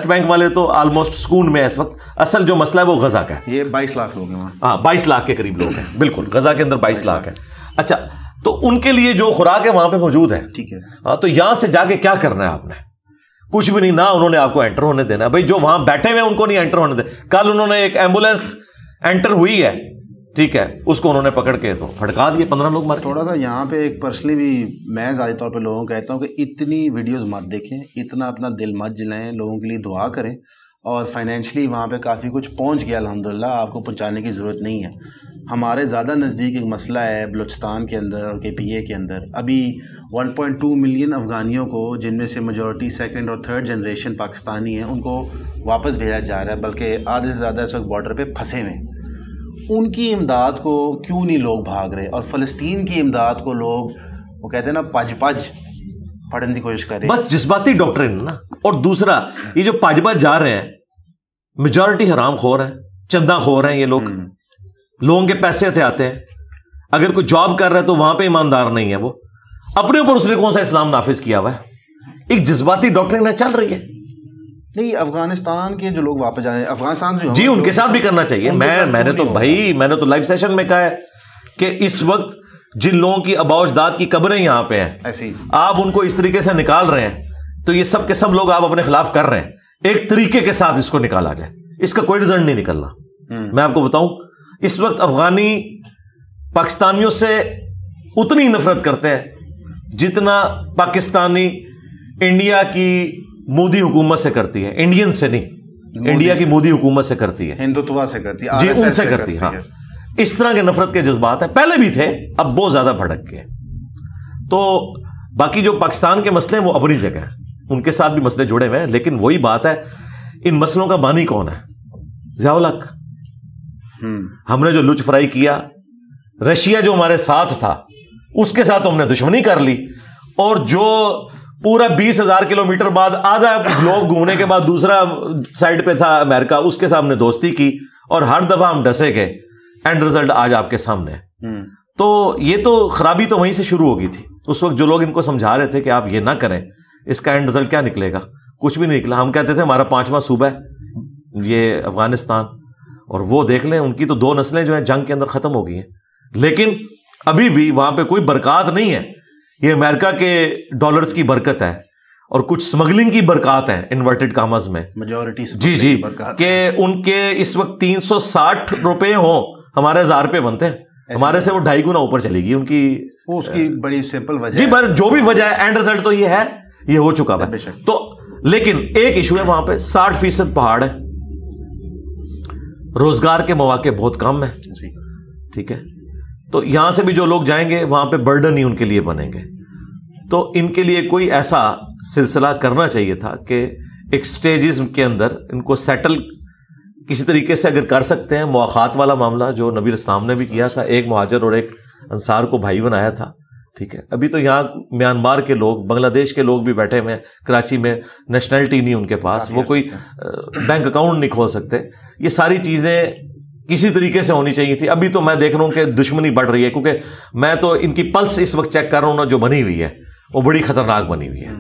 بینک والے تو آلموسٹ سکون میں ہے اس وقت. اصل جو مسئلہ ہے وہ غزہ کا ہے. یہ 22 لاکھ لوگ ہیں, ہاں 22 لاکھ کے قریب لوگ ہیں, بالکل غزہ کے اندر 22 لاکھ ہے. اچھا, تو ان کے لیے جو خوراک ہے وہاں پہ موجود ہے. ٹھیک ہے, ہاں, تو یہاں سے جا کے کیا کرنا ہے آپ نے؟ کچھ بھی نہیں. نہ انہوں نے آپ کو انٹر ہونے دینا ہے بھائی, جو وہاں بیٹھے ہوئے ان کو نہیں انٹر ہونے دینا. کل انہوں نے ایک ایمبولینس انٹر ہوئی ہے, ٹھیک ہے, اس کو انہوں نے پکڑ کے تو پھڑکا دیے, 15 لوگ مارے. تھوڑا سا یہاں پہ ایک پرسنلی بھی میں ذاتی طور پہ لوگوں کو کہتا ہوں کہ اتنی ویڈیوز مت دیکھیں, اتنا اپنا دل مت جلائیں, لوگوں کے لیے دعا کریں. اور فائنینشلی وہاں پہ کافی کچھ پہنچ گیا الحمدللہ, آپ کو پہنچانے کی ضرورت نہیں ہے. ہمارے زیادہ نزدیک ایک مسئلہ ہے بلوچستان کے اندر اور KPA کے اندر. ابھی 1.2 ملین افغانیوں کو, جن میں سے میجورٹی سیکنڈ اور تھرڈ جنریشن پاکستانی ہیں, ان کو واپس بھیجا جا رہا ہے, بلکہ آدھے سے زیادہ اس وقت بارڈر پہ پھنسے ہوئے. ان کی امداد کو کیوں نہیں لوگ بھاگ رہے؟ اور فلسطین کی امداد کو لوگ, وہ کہتے ہیں نا, پج پڑھنے کی کوشش کر رہے ہیں. بس جذباتی ڈاکٹرن نا. اور دوسرا یہ جو پج جا رہے ہیں, میجورٹی حرام خور ہیں, چندہ خور ہیں یہ لوگ, لوگوں کے پیسے ہتھیاتے ہیں. اگر کوئی جاب کر رہا ہے تو وہاں پہ ایماندار نہیں ہے, وہ اپنے اوپر اس نے کون سا اسلام نافذ کیا ہوا ہے. ایک جذباتی ڈاکٹرن چل رہی ہے. نہیں, افغانستان کے جو لوگ واپس جا رہے ہیں, افغانستان جی ان کے ساتھ بھی کرنا چاہیے. میں نے تو لائیو سیشن میں کہا ہے کہ اس وقت جن لوگوں کی آباء و اجداد کی قبریں یہاں پہ ہیں, ایسی آپ ان کو اس طریقے سے نکال رہے ہیں, تو یہ سب کے سب لوگ آپ اپنے خلاف کر رہے ہیں. ایک طریقے کے ساتھ اس کو نکالا جائے, اس کا کوئی رزلٹ نہیں نکلنا. میں آپ کو بتاؤں, اس وقت افغانی پاکستانیوں سے اتنی نفرت کرتے ہیں جتنا پاکستانی انڈیا کی مودی حکومت سے کرتی ہے. انڈین سے نہیں, انڈیا کی مودی حکومت سے کرتی ہے, ہندوتوا سے کرتی ہے, جی ان سے کرتی ہے. ہاں, اس طرح کے نفرت کے جذبات ہیں, پہلے بھی تھے, اب بہت زیادہ بھڑک گئے. تو باقی جو پاکستان کے مسئلے ہیں وہ اپنی جگہ ہیں, ان کے ساتھ بھی مسئلے جڑے ہوئے ہیں, لیکن وہی بات ہے, ان مسئلوں کا بانی کون ہے؟ ضیاء الحق. ہم نے جو لچ فرائی کیا, رشیا جو ہمارے ساتھ تھا اس کے ساتھ ہم نے دشمنی کر لی, اور جو پورا 20,000 کلومیٹر بعد آدھا گلوب گھومنے کے بعد دوسرا سائڈ پہ تھا امریکہ, اس کے ساتھ ہم نے دوستی کی, اور ہر دفعہ ہم ڈسے گئے. اینڈ رزلٹ آج آپ کے سامنے ہے. تو یہ تو خرابی تو وہیں سے شروع ہو گئی تھی. اس وقت جو لوگ ان کو سمجھا رہے تھے کہ آپ یہ نہ کریں, اس کا اینڈ رزلٹ کیا نکلے گا؟ کچھ بھی نہیں نکلا. ہم کہتے تھے ہمارا 5واں صوبہ ہے یہ افغانستان, اور وہ دیکھ لیں ان کی تو 2 نسلیں جو ہیں جنگ کے اندر ختم ہو گئی ہیں، لیکن ابھی بھی وہاں پہ کوئی برکات نہیں ہے. یہ امریکہ کے ڈالرز کی برکت ہے اور کچھ سمگلنگ کی برکات ہیں انورٹڈ کامز میں، میجورٹی جی کہ ان کے اس وقت 360 روپے ہوں، ہمارے 1000 روپے بنتے ہیں، ہمارے سے وہ 2.5 گنا اوپر چلے گی ان کی. اس کی بڑی سمپل وجہ جی پر جو بھی وجہ ہے اینڈ رزلٹ تو یہ ہے، یہ ہو چکا ہے. تو لیکن ایک ایشو ہے وہاں پہ 60% پہاڑ ہے، روزگار کے مواقع بہت کم ہیں. ٹھیک ہے، تو یہاں سے بھی جو لوگ جائیں گے وہاں پہ برڈن ہی ان کے لیے بنیں گے. تو ان کے لیے کوئی ایسا سلسلہ کرنا چاہیے تھا کہ ایک سٹیجز کے اندر ان کو سیٹل کسی طریقے سے اگر کر سکتے ہیں. مواخات والا معاملہ جو نبی اسلام نے بھی کیا تھا، ایک مہاجر اور ایک انصار کو بھائی بنایا تھا. ٹھیک ہے، ابھی تو یہاں میانمار کے لوگ، بنگلہ دیش کے لوگ بھی بیٹھے ہوئے ہیں کراچی میں، نیشنلٹی نہیں ان کے پاس، وہ کوئی بینک اکاؤنٹ نہیں کھول سکتے. یہ ساری چیزیں کسی طریقے سے ہونی چاہیے تھی. ابھی تو میں دیکھ رہا ہوں کہ دشمنی بڑھ رہی ہے، کیونکہ میں تو ان کی پلس اس وقت چیک کر رہا ہوں نا، جو بنی ہوئی ہے وہ بڑی خطرناک بنی ہوئی ہے.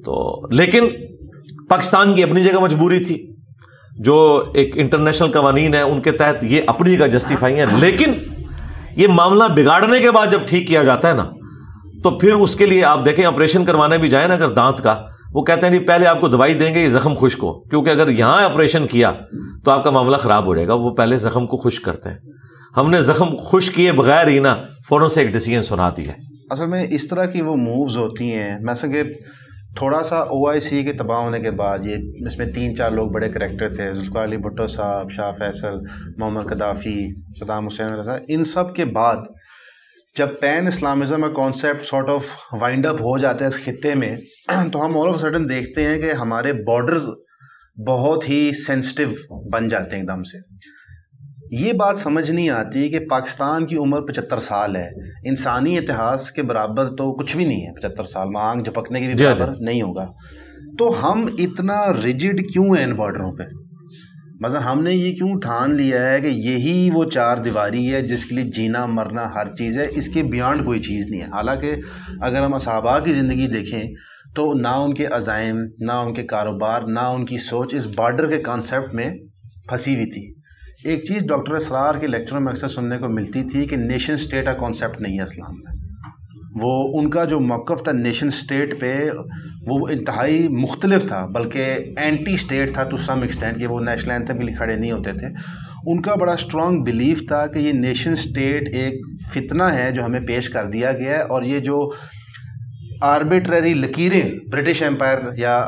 تو لیکن پاکستان کی اپنی جگہ مجبوری تھی، جو ایک انٹرنیشنل قوانین ہیں ان کے تحت یہ اپنی جگہ جسٹیفائی ہے. لیکن یہ معاملہ بگاڑنے کے بعد جب ٹھیک کیا جاتا ہے نا، تو پھر اس کے لیے آپ دیکھیں آپریشن کروانے بھی جائیں نا اگر دانت کا، وہ کہتے ہیں پہلے آپ کو دوائی دیں گے یہ زخم خشک ہو، کیونکہ اگر یہاں آپریشن کیا تو آپ کا معاملہ خراب ہو جائے گا. وہ پہلے زخم کو خشک کرتے ہیں. ہم نے زخم خشک کیے بغیر ہی نا فوراً سے ایک ڈیسیژن سنا دی ہے. اصل میں اس طرح کی وہ مووز ہوتی ہیں، مثلا کہ تھوڑا سا OIC کے تباہ ہونے کے بعد یہ اس میں 3-4 لوگ بڑے کریکٹر تھے، ذوالفقار علی بھٹو صاحب، شاہ فیصل، معمر قذافی، صدام حسین رضا، ان سب کے بعد جب پین اسلامزم کا کانسیپٹ سارٹ آف وائنڈ اپ ہو جاتا ہے اس خطے میں، تو ہم آل آف سڈن دیکھتے ہیں کہ ہمارے بارڈرز بہت ہی سینسٹیو بن جاتے ہیں ایک دم سے. یہ بات سمجھ نہیں آتی کہ پاکستان کی عمر 75 سال ہے، انسانی اتہاس کے برابر تو کچھ بھی نہیں ہے. 75 سال مانگ جھپکنے کے بھی برابر نہیں ہوگا. تو ہم اتنا ریجڈ کیوں ہیں ان بارڈروں پہ؟ مثلا ہم نے یہ کیوں ٹھان لیا ہے کہ یہی وہ 4 دیواری ہے جس کے لیے جینا مرنا ہر چیز ہے، اس کے بیانڈ کوئی چیز نہیں ہے. حالانکہ اگر ہم صحابہ کی زندگی دیکھیں تو نہ ان کے عزائم، نہ ان کے کاروبار، نہ ان کی سوچ اس بارڈر کے کانسیپٹ میں پھنسی ہوئی تھی. ایک چیز ڈاکٹر اسرار کے لیکچروں میں اکثر سننے کو ملتی تھی کہ نیشن سٹیٹ کا کانسیپٹ نہیں ہے اسلام میں. وہ ان کا جو موقف تھا نیشن سٹیٹ پہ وہ انتہائی مختلف تھا، بلکہ اینٹی سٹیٹ تھا ٹو سم ایکسٹینٹ، کہ وہ نیشنل اینتھم کے لیے کھڑے نہیں ہوتے تھے. ان کا بڑا اسٹرانگ بلیف تھا کہ یہ نیشن سٹیٹ ایک فتنہ ہے جو ہمیں پیش کر دیا گیا ہے، اور یہ جو آربیٹری لکیریں برٹش امپائر یا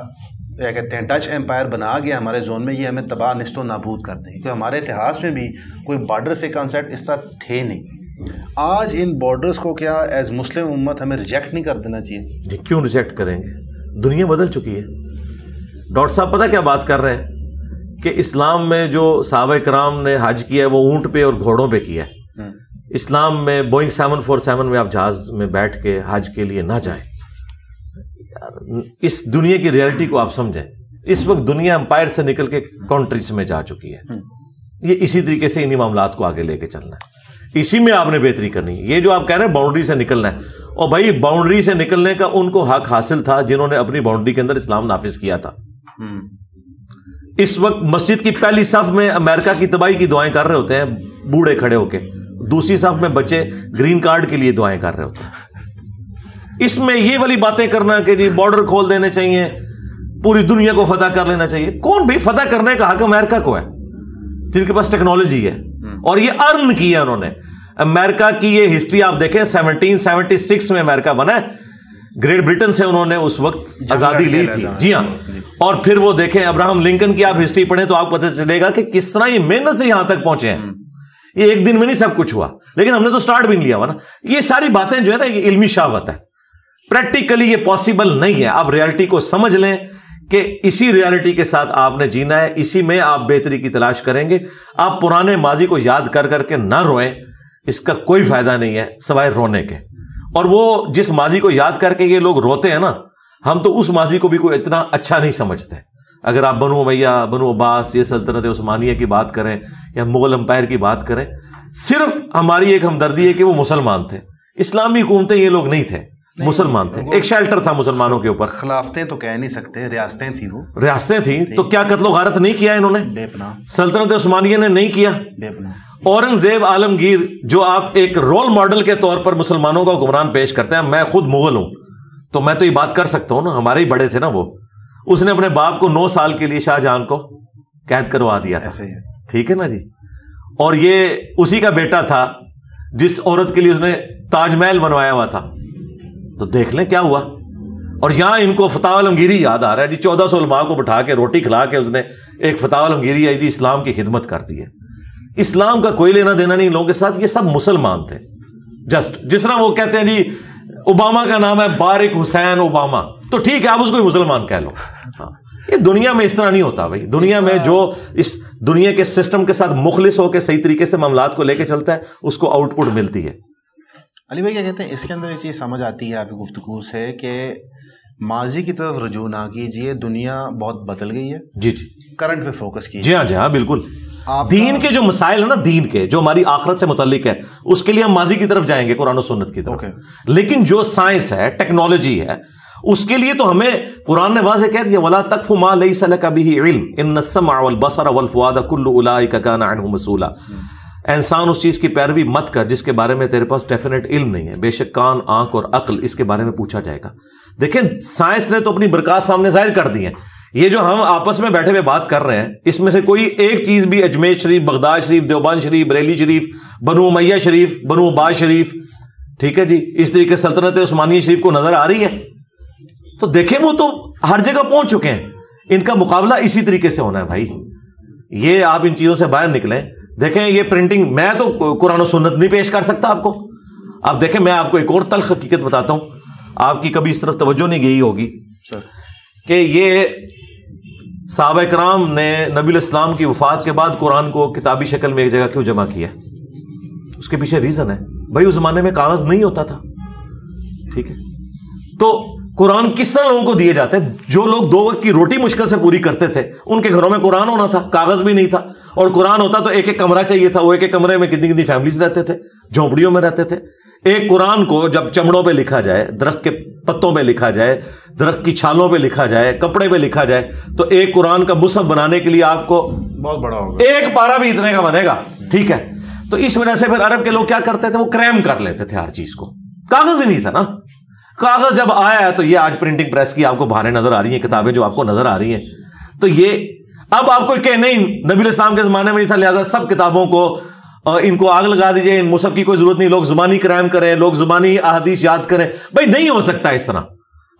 کیا کہتے ہیں ڈچ امپائر بنا گیا ہمارے زون میں، یہ ہمیں تباہ نشت و نابود کر دیں. کیونکہ ہمارے اتہاس میں بھی کوئی بارڈر سے کانسیپٹ اس طرح تھے نہیں. آج ان بارڈرز کو کیا ایز مسلم امت ہمیں ریجیکٹ نہیں کر دینا چاہیے؟ کیوں ریجیکٹ کریں گے؟ دنیا بدل چکی ہے. ڈاکٹر صاحب پتہ کیا بات کر رہے ہیں کہ اسلام میں جو صحابہ کرام نے حج کیا ہے وہ اونٹ پہ اور گھوڑوں پہ کیا ہے. اسلام میں بوئنگ 747 میں آپ جہاز میں بیٹھ کے حج کے لیے نہ جائیں. اس دنیا کی ریئلٹی کو آپ سمجھیں. اس وقت دنیا امپائر سے نکل کے کنٹریز میں جا چکی ہے. یہ اسی طریقے سے انہی معاملات کو آگے لے کے چلنا ہے، اسی میں آپ نے بہتری کرنی ہے. یہ جو آپ کہہ رہے ہیں باؤنڈری سے نکلنا ہے، اور بھائی باؤنڈری سے نکلنے کا ان کو حق حاصل تھا جنہوں نے اپنی باؤنڈری کے اندر اسلام نافذ کیا تھا. اس وقت مسجد کی پہلی صف میں امریکہ کی تباہی کی دعائیں کر رہے ہوتے ہیں بوڑھے کھڑے ہو کے، دوسری صف میں بچے گرین کارڈ کے لیے دعائیں کر رہے ہوتے ہیں. اس میں یہ والی باتیں کرنا کہ جی بارڈر کھول دینے چاہیے، پوری دنیا کو فتح کر لینا چاہیے. کون بھی فتح کرنے کا حق امریکہ کو ہے جن کے پاس ٹیکنالوجی ہے اور یہ ارن کی ہے انہوں نے. امریکہ کی یہ ہسٹری آپ دیکھیں، 1776 میں امریکہ بنا ہے، گریٹ برٹن سے انہوں نے اس وقت آزادی لی تھی. جی ہاں. اور پھر وہ دیکھیں ابراہم لنکن کی آپ ہسٹری پڑھیں تو آپ کو پتہ چلے گا کہ کس طرح یہ محنت سے یہاں تک پہنچے ہیں. یہ ایک دن میں نہیں سب کچھ ہوا، لیکن ہم نے تو سٹارٹ بھی نہیں لیا ہوا نا. یہ ساری باتیں جو ہے نا یہ علمی شاوت ہے، پریکٹیکلی یہ پاسبل نہیں ہے. آپ ریالٹی کو سمجھ لیں کہ اسی ریالٹی کے ساتھ آپ نے جینا ہے، اسی میں آپ بہتری کی تلاش کریں گے. آپ پرانے ماضی کو یاد کر کر کے نہ روئیں، اس کا کوئی فائدہ نہیں ہے سوائے رونے کے. اور وہ جس ماضی کو یاد کر کے یہ لوگ روتے ہیں نا، ہم تو اس ماضی کو بھی کوئی اتنا اچھا نہیں سمجھتے. اگر آپ بنو امیہ، بنو عباس، یہ سلطنت عثمانیہ کی بات کریں یا مغل امپائر کی بات کریں، صرف ہماری ایک ہمدردی ہے کہ وہ مسلمان تھے، اسلامی حکومتیں یہ لوگ نہیں تھے. مسلمان تھے, ایک شیلٹر تھا مسلمانوں کے اوپر. خلافتیں تو کہہ نہیں سکتے, ریاستیں تھیں, وہ ریاستیں تھیں. تو کیا قتل و غارت نہیں کیا انہوں نے؟ بے پناہ. سلطنت عثمانیہ نے نہیں کیا. بے پناہ. اورنگزیب عالمگیر جو آپ ایک رول ماڈل کے طور پر مسلمانوں کا حکمران پیش کرتے ہیں, میں خود مغل ہوں تو میں تو یہ بات کر سکتا ہوں نا, ہمارے ہی بڑے تھے نا وہ. اس نے اپنے باپ کو 9 سال کے لیے شاہ جہاں کو قید کروا دیا تھا. ٹھیک ہے نا جی. اور یہ اسی کا بیٹا تھا جس عورت کے لیے اس نے تاج محل بنوایا ہوا تھا. تو دیکھ لیں کیا ہوا. اور یہاں ان کو فتح عالمگیری یاد آ رہا ہے جی. 1400 علماء کو بٹھا کے روٹی کھلا کے اس نے ایک فتح عالمگیری ہے جی, اسلام کی خدمت کرتی ہے. اسلام کا کوئی لینا دینا نہیں لوگوں کے ساتھ. یہ سب مسلمان تھے. جسٹ جس طرح وہ کہتے ہیں جی اوباما کا نام ہے بارک حسین اوباما, تو ٹھیک ہے آپ اس کو مسلمان کہہ لو. ہاں, یہ دنیا میں اس طرح نہیں ہوتا بھائی. دنیا میں جو اس دنیا کے سسٹم کے ساتھ مخلص ہو کے صحیح طریقے سے معاملات کو لے کے چلتا ہے اس کو آؤٹ پٹ ملتی ہے. علی بھائی کیا کہتے ہیں, اس کے اندر ایک چیز سمجھ آتی ہے آپ کی گفتگو سے کہ ماضی کی طرف رجوع نہ کیجیے, دنیا بہت بدل گئی ہے. جی جی. کرنٹ پہ فوکس کیجیے. جی ہاں جی ہاں بالکل. دین کے جو مسائل ہیں نا, دین کے جو ہماری آخرت سے متعلق ہے, اس کے لیے ہم ماضی کی طرف جائیں گے, قرآن و سنت کی طرف. لیکن جو سائنس ہے, ٹیکنالوجی ہے, اس کے لیے تو ہمیں قرآن نے واضح کہہ دیا وَلَا تَقْفُ مَا لَيْسَ لَكَ بِهِ عِلْمٌ إِنَّ السَّمْعَ وَالْبَصَرَ وَالْفُؤَادَ كُلُّ أُولَٰئِكَ كَانَ عَنْهُ مَسْئُولًا. انسان اس چیز کی پیروی مت کر جس کے بارے میں تیرے پاس ڈیفینیٹ علم نہیں ہے, بے شک کان, آنکھ اور عقل اس کے بارے میں پوچھا جائے گا. دیکھیں سائنس نے تو اپنی برکات سامنے ظاہر کر دی ہیں. یہ جو ہم آپس میں بیٹھے ہوئے بات کر رہے ہیں, اس میں سے کوئی ایک چیز بھی اجمیر شریف, بغداد شریف, دیوبند شریف, بریلی شریف, بنو امیہ شریف, بنو عباس شریف, ٹھیک ہے جی, اس طریقے سلطنت عثمانیہ شریف کو نظر آ رہی ہے؟ تو دیکھیں وہ تو ہر جگہ پہنچ چکے ہیں. ان کا مقابلہ اسی طریقے سے ہونا ہے بھائی. یہ آپ ان چیزوں سے باہر نکلیں. دیکھیں یہ پرنٹنگ, میں تو قرآن و سنت نہیں پیش کر سکتا آپ کو. اب دیکھیں میں آپ کو ایک اور تلخ حقیقت بتاتا ہوں, آپ کی کبھی اس طرف توجہ نہیں گئی ہوگی کہ یہ صحابہ کرام نے نبی الاسلام کی وفات کے بعد قرآن کو کتابی شکل میں ایک جگہ کیوں جمع کیا. اس کے پیچھے ریزن ہے بھائی, اس زمانے میں کاغذ نہیں ہوتا تھا. ٹھیک ہے, تو قرآن کس طرح لوگوں کو دیے جاتے ہیں؟ جو لوگ 2 وقت کی روٹی مشکل سے پوری کرتے تھے ان کے گھروں میں قرآن ہونا تھا, کاغذ بھی نہیں تھا. اور قرآن ہوتا تو ایک ایک کمرہ چاہیے تھا. وہ ایک ایک کمرے میں کتنی کتنی فیملیز رہتے تھے, جھونپڑیوں میں رہتے تھے. ایک قرآن کو جب چمڑوں پہ لکھا جائے, درخت کے پتوں پہ لکھا جائے, درخت کی چھالوں پہ لکھا جائے, کپڑے پہ لکھا جائے, تو ایک قرآن کا مصحف بنانے کے لیے آپ کو بہت بڑا ہوگا, ایک پارا بھی اتنے کا بنے گا. ٹھیک ہے, تو اس وجہ سے پھر عرب کے لوگ کیا کرتے تھے, وہ کریم کر لیتے تھے ہر چیز کو. کاغذ ہی نہیں تھا نا. کاغذ جب آیا ہے تو یہ آج پرنٹنگ پریس کی آپ کو بہاریں نظر آ رہی ہیں, کتابیں جو آپ کو نظر آ رہی ہیں. تو یہ اب آپ کو کہ نہیں نبی الاسلام کے زمانے میں نہیں تھا, لہذا سب کتابوں کو ان کو آگ لگا دیجئے, ان مصحف کی کوئی ضرورت نہیں, لوگ زبانی کرائم کریں, لوگ زبانی احادیث یاد کریں. بھائی نہیں ہو سکتا اس طرح.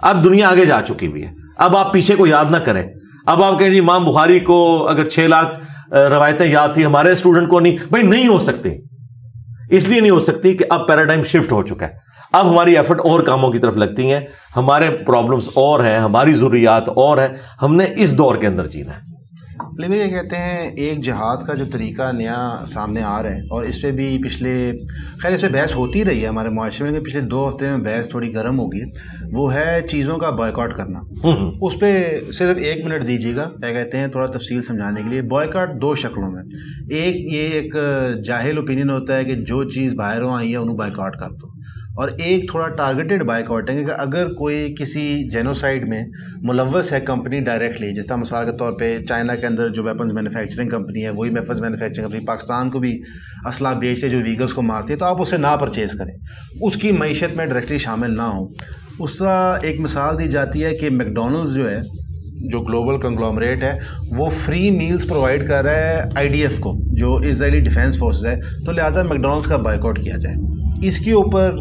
اب دنیا آگے جا چکی ہوئی ہے, اب آپ پیچھے کو یاد نہ کریں. اب آپ کہیں جی امام بخاری کو اگر 6 لاکھ روایتیں یاد تھی, ہمارے اسٹوڈنٹ کو نہیں. بھائی نہیں ہو سکتی, اس لیے نہیں ہو سکتی کہ اب پیراڈائم شفٹ ہو چکا ہے. اب ہماری ایفرٹ اور کاموں کی طرف لگتی ہیں, ہمارے پرابلمز اور ہیں, ہماری ضروریات اور ہیں. ہم نے اس دور کے اندر جینا ہے. لیکن یہ کہتے ہیں ایک جہاد کا جو طریقہ نیا سامنے آ رہا ہے, اور اس پہ بھی پچھلے خیر اس پہ بحث ہوتی رہی ہے ہمارے معاشرے میں, پچھلے 2 ہفتے میں بحث تھوڑی گرم ہوگی, وہ ہے چیزوں کا بائیکاٹ کرنا. اس پہ صرف 1 منٹ دیجیے گا, کیا کہتے ہیں تھوڑا تفصیل سمجھانے کے لیے. بائیکاٹ 2 شکلوں میں, ایک جاہل اوپینین ہوتا ہے کہ جو چیز باہروں آئی ہے انہوں بائیکاٹ کر دو, اور ایک تھوڑا ٹارگیٹڈ بائیکاٹنگ ہے کہ اگر کوئی کسی جینوسائڈ میں ملوث ہے کمپنی ڈائریکٹلی, جس طرح مثال کے طور پہ چائنا کے اندر جو ویپنز مینوفیکچرنگ کمپنی ہے وہی ویپنز مینوفیکچرنگ کمپنی پاکستان کو بھی اسلحہ بیچتے جو ویگلز کو مارتی ہے, تو آپ اسے نہ پرچیز کریں, اس کی معیشت میں ڈائریکٹلی شامل نہ ہوں. اس طرح ایک مثال دی جاتی ہے کہ میکڈونلڈز جو ہے, جو گلوبل کنگلومریٹ ہے, وہ فری میلز پرووائڈ کر رہا ہے IDF کو, جو اسرائیلی ڈیفینس فورسز ہے, تو لہٰذا میکڈونلڈز کا بائیکاٹ کیا جائے. اس کے اوپر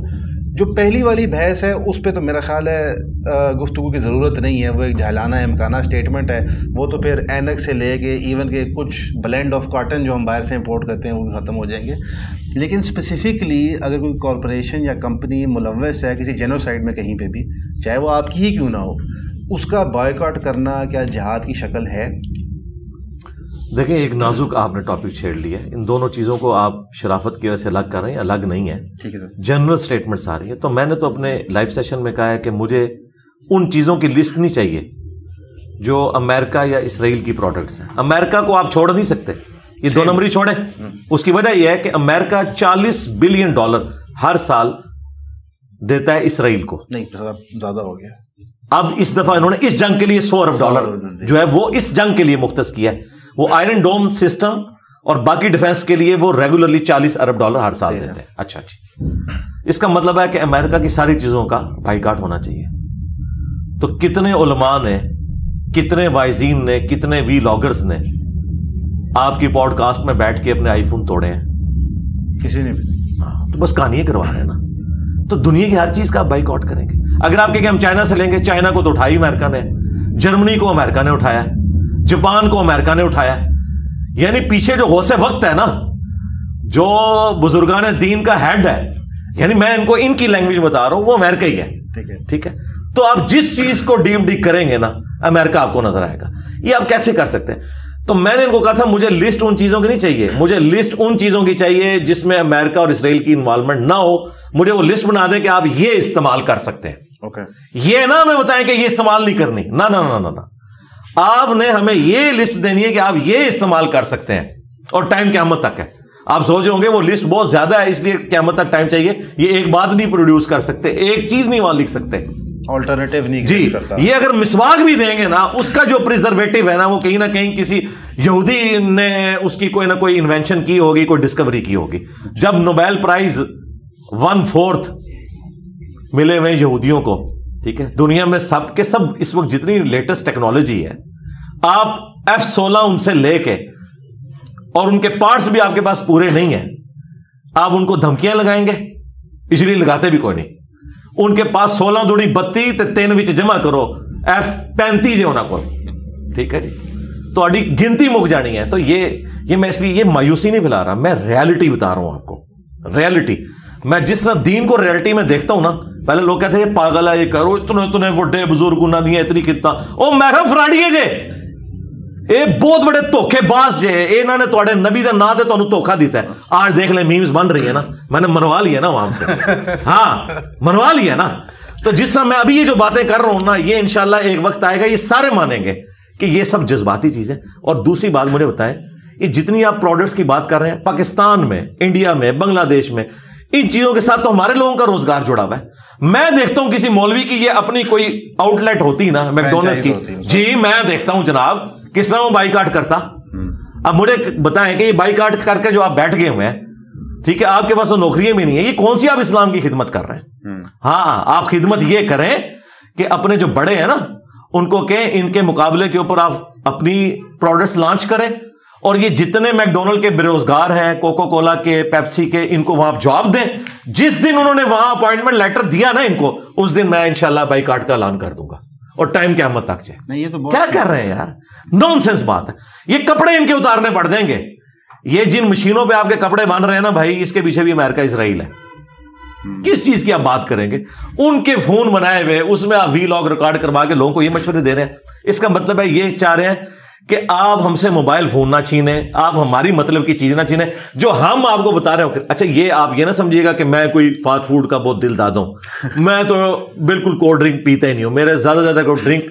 جو پہلی والی بحث ہے اس پہ تو میرا خیال ہے گفتگو کی ضرورت نہیں ہے, وہ ایک جہلانہ امکانہ اسٹیٹمنٹ ہے. وہ تو پھر اینک سے لے کے ایون کہ کچھ بلینڈ آف کاٹن جو ہم باہر سے امپورٹ کرتے ہیں وہ بھی ختم ہو جائیں گے. لیکن اسپیسیفکلی اگر کوئی کارپوریشن یا کمپنی ملوث ہے کسی جینوسائڈ میں کہیں پہ بھی, چاہے وہ آپ کی ہی کیوں نہ ہو, اس کا بائیکاٹ کرنا کیا جہاد کی شکل ہے؟ دیکھیں ایک نازک آپ نے ٹاپک چھیڑ لیا ہے. ان دونوں چیزوں کو آپ شرافت کی وجہ سے الگ کر رہے ہیں, الگ نہیں ہے, جنرل سٹیٹمنٹس آ رہی ہیں. تو میں نے تو اپنے لائیو سیشن میں کہا ہے کہ مجھے ان چیزوں کی لسٹ نہیں چاہیے جو امریکہ یا اسرائیل کی پروڈکٹس ہیں. امریکہ کو آپ چھوڑ نہیں سکتے, یہ 2 نمبری چھوڑیں. اس کی وجہ یہ ہے کہ امریکہ $40 بلین ہر سال دیتا ہے اسرائیل کو. نہیں زیادہ ہو گیا. اب اس دفعہ انہوں نے اس جنگ کے لیے $100 ارب جو ہے وہ اس جنگ کے لیے مختص کیا ہے. وہ آئرن ڈوم سسٹم اور باقی ڈیفنس کے لیے وہ ریگولرلی $40 ارب ہر سال دیتے ہیں. اچھا جی, اس کا مطلب ہے کہ امریکہ کی ساری چیزوں کا بائیکاٹ ہونا چاہیے. تو کتنے علماء نے, کتنے وائزین نے, کتنے وی لاگرز نے آپ کی پوڈ کاسٹ میں بیٹھ کے اپنے آئی فون توڑے ہیں؟ کسی نے بھی. تو بس کہانی کروا رہے ہیں نا. تو دنیا کی ہر چیز کا آپ بائیکاٹ کریں گے. اگر آپ کہ ہم چائنا سے لیں گے, چائنا کو تو اٹھائی امریکہ نے, جرمنی کو امریکہ نے اٹھایا, جاپان کو امریکہ نے اٹھایا. یعنی پیچھے جو غوث وقت ہے نا, جو بزرگان دین کا ہیڈ ہے, یعنی میں ان کو ان کی لینگویج بتا رہا ہوں, وہ امریکہ ہی ہے. ٹھیک ہے. تو آپ جس چیز کو ڈیپ کریں گے نا, امریکہ آپ کو نظر آئے گا. یہ آپ کیسے کر سکتے ہیں؟ تو میں نے ان کو کہا تھا مجھے لسٹ ان چیزوں کی نہیں چاہیے, مجھے لسٹ ان چیزوں کی چاہیے جس میں امریکہ اور اسرائیل کی انوالومنٹ نہ ہو. مجھے وہ لسٹ بنا دیں کہ آپ یہ استعمال کر سکتے ہیں. یہ نہ ہمیں بتائیں کہ یہ استعمال نہیں کرنی. نہ نہ نہ نہ, آپ نے ہمیں یہ لسٹ دینی ہے کہ آپ یہ استعمال کر سکتے ہیں, اور ٹائم قیامت تک ہے. آپ سوچ رہے ہوں گے وہ لسٹ بہت زیادہ ہے اس لیے قیامت تک ٹائم چاہیے. یہ ایک بات نہیں پروڈیوس کر سکتے, ایک چیز نہیں وہاں لکھ سکتے, آلٹرنیٹیو نہیں جی کرتا. یہ اگر مسواک بھی دیں گے نا, اس کا جو پریزرویٹو ہے نا, وہ کہیں نہ کہیں کسی یہودی نے اس کی کوئی نہ کوئی انوینشن کی ہوگی, کوئی ڈسکوری کی ہوگی. جب نوبیل پرائز 1/4 ملے ہوئے یہودیوں کو, ٹھیک ہے, دنیا میں سب کے سب اس وقت جتنی لیٹسٹ ٹیکنالوجی ہے, آپ F-16 ان سے لے کے, اور ان کے پارٹس بھی آپ کے پاس پورے نہیں ہیں, آپ ان کو دھمکیاں لگائیں گے, اس لیے لگاتے بھی کوئی نہیں. ان کے پاس 16 دوڑی 32 تے 3 وچ جمع کرو F-35 ہے انہاں کو. ٹھیک ہے جی, تو اڈی گنتی مک جانی ہے. تو یہ میں اس لیے یہ مایوسی نہیں پھیلا رہا, میں ریالٹی بتا رہا ہوں آپ کو. ریالٹی میں جس طرح دین کو ریالٹی میں دیکھتا ہوں نا, پہلے لوگ کہتے ہیں یہ پاگل ہے, یہ کرو اتنے وڈے بزرگ نہ دیا اتنی کتا, او میں کہا فراڈی ہے جے, اے بہت بڑے دھوکے باز جے, انہوں نے تواڈے نبی دا نام تے تانوں دھوکا دیتا ہے. آج دیکھ لیں میمز بن رہی ہے نا, میں نے منوا لیا نا وہاں سے, ہاں منوا لیا نا. تو جس طرح میں ابھی یہ جو باتیں کر رہا ہوں نا, یہ انشاءاللہ ایک وقت آئے گا یہ سارے مانیں گے کہ یہ سب جذباتی چیزیں. اور دوسری بات مجھے بتائیں, یہ جتنی آپ پروڈکٹس کی بات کر رہے ہیں, پاکستان میں, انڈیا میں, بنگلہ دیش میں, ان چیزوں کے ساتھ تو ہمارے لوگوں کا روزگار جڑا ہوا ہے. میں دیکھتا ہوں کسی مولوی کی یہ اپنی کوئی آؤٹ لیٹ ہوتی نا میکڈونلڈ کی, جی میں دیکھتا ہوں جناب کس طرح وہ بائیکاٹ کرتا. اب مجھے بتائیں کہ یہ بائیکاٹ کر کے جو آپ بیٹھ گئے ہوئے ہیں, ٹھیک ہے, آپ کے پاس تو نوکریاں بھی نہیں ہیں, یہ کون سی آپ اسلام کی خدمت کر رہے ہیں؟ ہاں, آپ خدمت یہ کریں کہ اپنے جو بڑے ہیں نا ان کو کہیں ان کے مقابلے کے اوپر آپ اپنی پروڈکٹس لانچ کریں, اور یہ جتنے میکڈونلڈ کے بے روزگار ہیں, کوکو کولا کے, پیپسی کے, ان کو وہاں جاب دیں. جس دن انہوں نے وہاں اپوائنٹمنٹ لیٹر دیا نا ان کو, اس دن میں انشاءاللہ بائیکاٹ کا اعلان کر دوں گا, اور ٹائم قیامت تک جائے. نہیں, یہ تو کیا کر رہے ہیں یار, نون سینس بات ہے. یہ کپڑے ان کے اتارنے پڑ جائیں گے. یہ جن مشینوں پہ آپ کے کپڑے بن رہے ہیں نا بھائی, اس کے پیچھے بھی امریکہ اسرائیل ہے. کس چیز کی آپ بات کریں گے؟ ان کے فون بنائے ہوئے, اس میں آپ وی لاگ ریکارڈ کروا کے لوگوں کو یہ مشورے دے رہے ہیں. اس کا مطلب ہے یہ چاہ رہے ہیں کہ آپ ہم سے موبائل فون نہ چھینیں, آپ ہماری مطلب کی چیز نہ چھینیں جو ہم آپ کو بتا رہے ہوں. اچھا, یہ آپ یہ نہ سمجھیے گا کہ میں کوئی فاسٹ فوڈ کا بہت دل دادا ہوں. میں تو بالکل کولڈ ڈرنک پیتا ہی نہیں ہوں. میرے زیادہ سے زیادہ کولڈ ڈرنک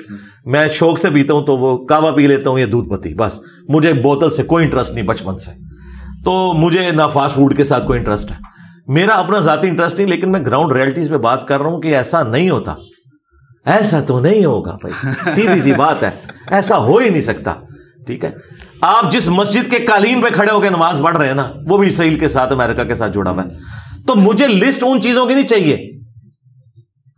میں شوق سے پیتا ہوں تو وہ کہوہ پی لیتا ہوں یا دودھ پتی, بس. مجھے بوتل سے کوئی انٹرسٹ نہیں بچپن سے. تو مجھے نہ فاسٹ فوڈ کے ساتھ کوئی انٹرسٹ ہے, میرا اپنا ذاتی انٹرسٹ نہیں. لیکن میں گراؤنڈ ریئلٹیز پہ بات کر رہا ہوں کہ ایسا نہیں ہوتا. ایسا تو نہیں ہوگا بھائی, سیدھی سی بات ہے, ایسا ہو ہی نہیں سکتا. ٹھیک ہے, آپ جس مسجد کے قالین پہ کھڑے ہو کے نماز پڑھ رہے ہیں نا, وہ بھی اسرائیل کے ساتھ, امریکہ کے ساتھ جڑا ہوا ہے. تو مجھے لسٹ ان چیزوں کی نہیں چاہیے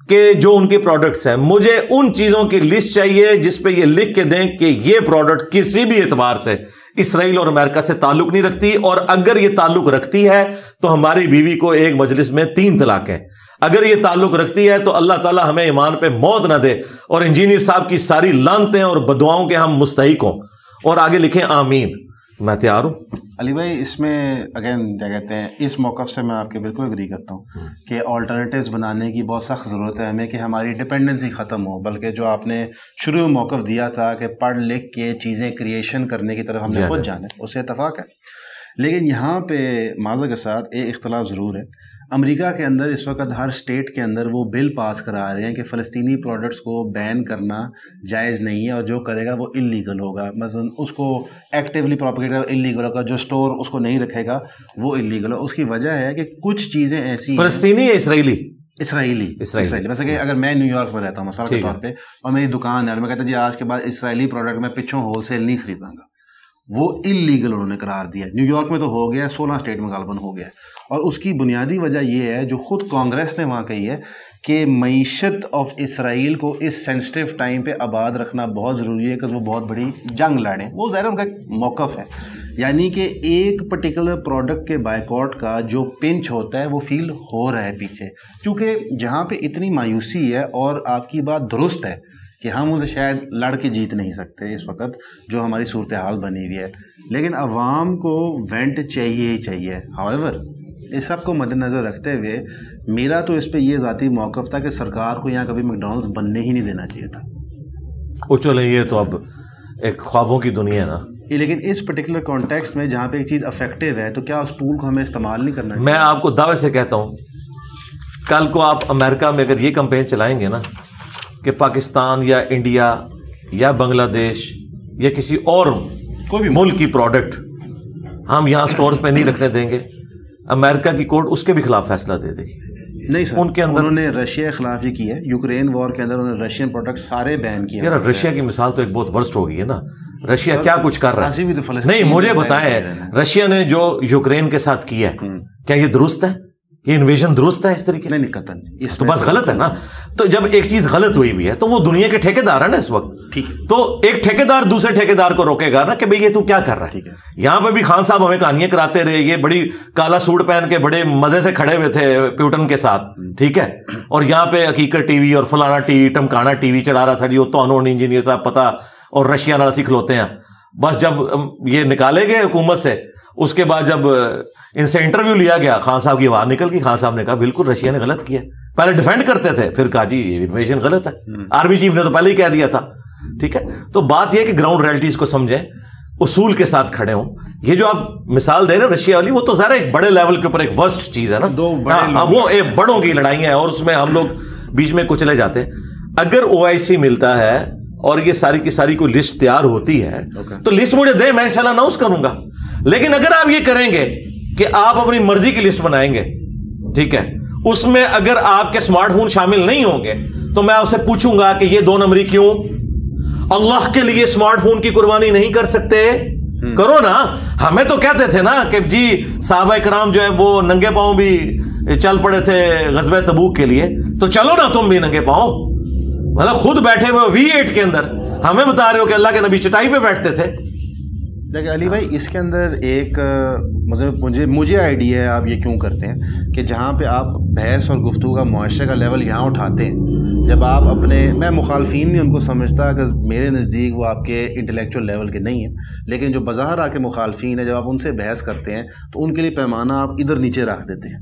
کہ جو ان کی پروڈکٹس ہیں, مجھے ان چیزوں کی لسٹ چاہیے جس پہ یہ لکھ کے دیں کہ یہ پروڈکٹ کسی بھی اعتبار سے اسرائیل اور امریکہ سے تعلق نہیں رکھتی, اور اگر یہ تعلق رکھتی ہے تو ہماری بیوی کو ایک مجلس میں 3 طلاقیں. اگر یہ تعلق رکھتی ہے تو اللہ تعالیٰ ہمیں ایمان پہ موت نہ دے, اور انجینئر صاحب کی ساری لعنتیں اور بددعاؤں کے ہم مستحق ہوں, اور آگے لکھیں آمین. میں تیار ہوں. علی بھائی, اس میں اگین کیا کہتے ہیں, اس موقف سے میں آپ کے بالکل اگری کرتا ہوں کہ آلٹرنیٹیوز بنانے کی بہت سخت ضرورت ہے ہمیں, کہ ہماری ڈپینڈنسی ختم ہو. بلکہ جو آپ نے شروع میں موقف دیا تھا کہ پڑھ لکھ کے چیزیں کریشن کرنے کی طرف ہم نے خود جانا ہے, اس سے اتفاق ہے. لیکن یہاں پہ معذرت کے ساتھ ایک اختلاف ضرور ہے. امریکہ کے اندر اس وقت ہر اسٹیٹ کے اندر وہ بل پاس کرا رہے ہیں کہ فلسطینی پروڈکٹس کو بین کرنا جائز نہیں ہے, اور جو کرے گا وہ انلیگل ہوگا. مثلا اس کو ایکٹیولی پروپیگیٹ انلیگل ہوگا, جو اسٹور اس کو نہیں رکھے گا وہ انلیگل ہو. اس کی وجہ ہے کہ کچھ چیزیں ایسی فلسطینی یا اسرائیلی, اسرائیلی جیسے کہ اگر میں نیو یارک میں رہتا ہوں مثال کے طور پہ اور میری دکان ہے اور میں کہتا جی آج کے بعد اسرائیلی پروڈکٹ میں پچھوں ہول سیل نہیں خریدوں گا, وہ انلیگل انہوں نے قرار دیا. نیو یارک میں تو ہو گیا, 16 اسٹیٹ میں غالباً ہو گیا. اور اس کی بنیادی وجہ یہ ہے جو خود کانگریس نے وہاں کہی ہے کہ معیشت آف اسرائیل کو اس سینسٹیو ٹائم پہ آباد رکھنا بہت ضروری ہے کہ وہ بہت بڑی جنگ لڑیں. وہ ظاہر ان کا ایک موقف ہے, یعنی کہ ایک پرٹیکولر پروڈکٹ کے بائیکاٹ کا جو پنچ ہوتا ہے وہ فیل ہو رہا ہے پیچھے, کیونکہ جہاں پہ اتنی مایوسی ہے اور آپ کی بات درست ہے کہ ہم اسے شاید لڑ کے جیت نہیں سکتے اس وقت جو ہماری صورتحال بنی ہوئی ہے, لیکن عوام کو وینٹ چاہیے ہی چاہیے. ہاؤیور اس سب کو مد نظر رکھتے ہوئے میرا تو اس پہ یہ ذاتی موقف تھا کہ سرکار کو یہاں کبھی میکڈونلڈس بننے ہی نہیں دینا چاہیے تھا. وہ چلے یہ تو اب ایک خوابوں کی دنیا ہے نا, لیکن اس پرٹیکولر کانٹیکسٹ میں جہاں پہ ایک چیز افیکٹو ہے تو کیا اس ٹول کو ہمیں استعمال نہیں کرنا چاہیے؟ میں آپ کو دعوے سے کہتا ہوں کل کو آپ امریکہ میں اگر یہ کمپین چلائیں گے نا کہ پاکستان یا انڈیا یا بنگلہ دیش یا کسی اور کوئی بھی ملک کی پروڈکٹ ہم یہاں سٹورز پہ نہیں رکھنے دیں گے, امریکہ کی کورٹ اس کے بھی خلاف فیصلہ دے دے گی. نہیں سر, ان کے اندر انہوں نے رشیا کے خلاف یہ کیا ہے, یوکرین وار کے اندر انہوں نے رشین پروڈکٹ سارے بین کیے. یار رشیا کی مثال تو ایک بہت ورسٹ ہو گئی ہے نا, رشیا کیا کچھ کر رہا ہے. نہیں مجھے بتائیں رشیا نے جو یوکرین کے ساتھ کیا ہے کیا یہ درست ہے, یہ انویژن درست ہے اس طریقے سے؟ نہیں, تو بس غلط ہے نا. تو جب ایک چیز غلط ہوئی ہے تو وہ دنیا کے ٹھیکیدار ہیں نا اس وقت, ٹھیک ہے, تو ایک ٹھیکیدار دوسرے ٹھیکیدار کو روکے گا نا کہ بھئی یہ تو کیا کر رہا ہے. یہاں پہ بھی خان صاحب ہمیں کہانیاں کراتے رہے, یہ بڑی کالا سوٹ پہن کے بڑے مزے سے کھڑے ہوئے تھے پیوٹن کے ساتھ, ٹھیک ہے, اور یہاں پہ حقیقت ٹی وی اور فلانا ٹی وی ٹمکانا ٹی وی چڑھا رہا تھا جی وہ تو انجینئر صاحب پتہ اور رشیا نال اسی کھلوتے ہیں. بس جب یہ نکالے گئے حکومت سے اس کے بعد جب ان سے انٹرویو لیا گیا خان صاحب کی آواز نکل گئی, خان صاحب نے کہا بالکل رشیا نے غلط کیا. پہلے ڈیفینڈ کرتے تھے, پھر کہا جی یہ انویژن غلط ہے. آرمی چیف نے تو پہلے ہی کہہ دیا تھا, ٹھیک ہے. تو بات یہ ہے کہ گراؤنڈ ریئلٹیز کو سمجھیں, اصول کے ساتھ کھڑے ہوں. یہ جو آپ مثال دے رہے ہیں رشیا والی, وہ تو ذرا ایک بڑے لیول کے اوپر ایک ورسٹ چیز ہے نا, وہ ایک بڑوں کی لڑائیاں ہیں اور اس میں ہم لوگ بیچ میں کچلے جاتے ہیں. اگر OIC ملتا ہے اور یہ ساری کی ساری کوئی لسٹ تیار ہوتی ہے تو لسٹ مجھے دے, میں انشاءاللہ اناؤنس کروں گا. لیکن اگر آپ یہ کریں گے کہ آپ اپنی مرضی کی لسٹ بنائیں گے, ٹھیک ہے, اس میں اگر آپ کے اسمارٹ فون شامل نہیں ہوں گے تو میں آپ سے پوچھوں گا کہ یہ 2 نمبری کیوں؟ اللہ کے لیے اسمارٹ فون کی قربانی نہیں کر سکتے؟ کرو نا. ہمیں تو کہتے تھے نا کہ جی صحابہ کرام جو ہے وہ ننگے پاؤں بھی چل پڑے تھے غزوہ تبوک کے لیے, تو چلو نا تم بھی ننگے پاؤں. مطلب خود بیٹھے ہوئے V8 کے اندر ہمیں بتا رہے ہو کہ اللہ کے نبی چٹائی پہ بیٹھتے تھے. دیکھیں علی بھائی, اس کے اندر ایک مجھے آئیڈیا ہے آپ یہ کیوں کرتے ہیں کہ جہاں پہ آپ بحث اور گفتگو کا معاشرے کا لیول یہاں اٹھاتے ہیں, جب آپ اپنے, میں مخالفین نہیں ان کو سمجھتا کہ میرے نزدیک وہ آپ کے انٹلیکچوئل لیول کے نہیں ہیں, لیکن جو بظاہر آ کے مخالفین ہیں جب آپ ان سے بحث کرتے ہیں تو ان کے لیے پیمانہ آپ ادھر نیچے رکھ دیتے ہیں.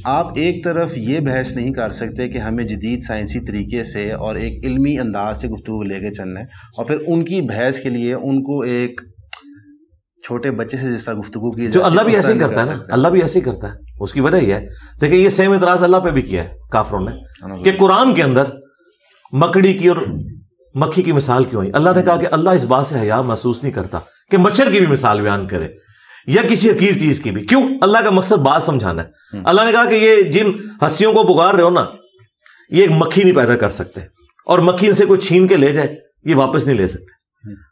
آپ ایک طرف یہ بحث نہیں کر سکتے کہ ہمیں جدید سائنسی طریقے سے اور ایک علمی انداز سے گفتگو لے کے چلنا ہے, اور پھر ان کی بحث کے لیے ان کو ایک چھوٹے بچے سے جس طرح گفتگو کی جو اللہ بھی ایسے ہی کرتا ہے نا, اللہ بھی ایسے ہی کرتا ہے. اس کی وجہ یہ ہے, دیکھیں یہ سیم اعتراض اللہ پہ بھی کیا ہے کافروں نے کہ قرآن کے اندر مکڑی کی اور مکھی کی مثال کیوں آئی. اللہ نے کہا کہ اللہ اس بات سے حیا محسوس نہیں کرتا کہ مچھر کی بھی مثال بیان کرے یا کسی حقیر چیز کی بھی. کیوں؟ اللہ کا مقصد بات سمجھانا ہے. اللہ نے کہا کہ یہ جن ہستیوں کو پکار رہے ہو نا, یہ ایک مکھی نہیں پیدا کر سکتے, اور مکھی ان سے کوئی چھین کے لے جائے یہ واپس نہیں لے سکتے.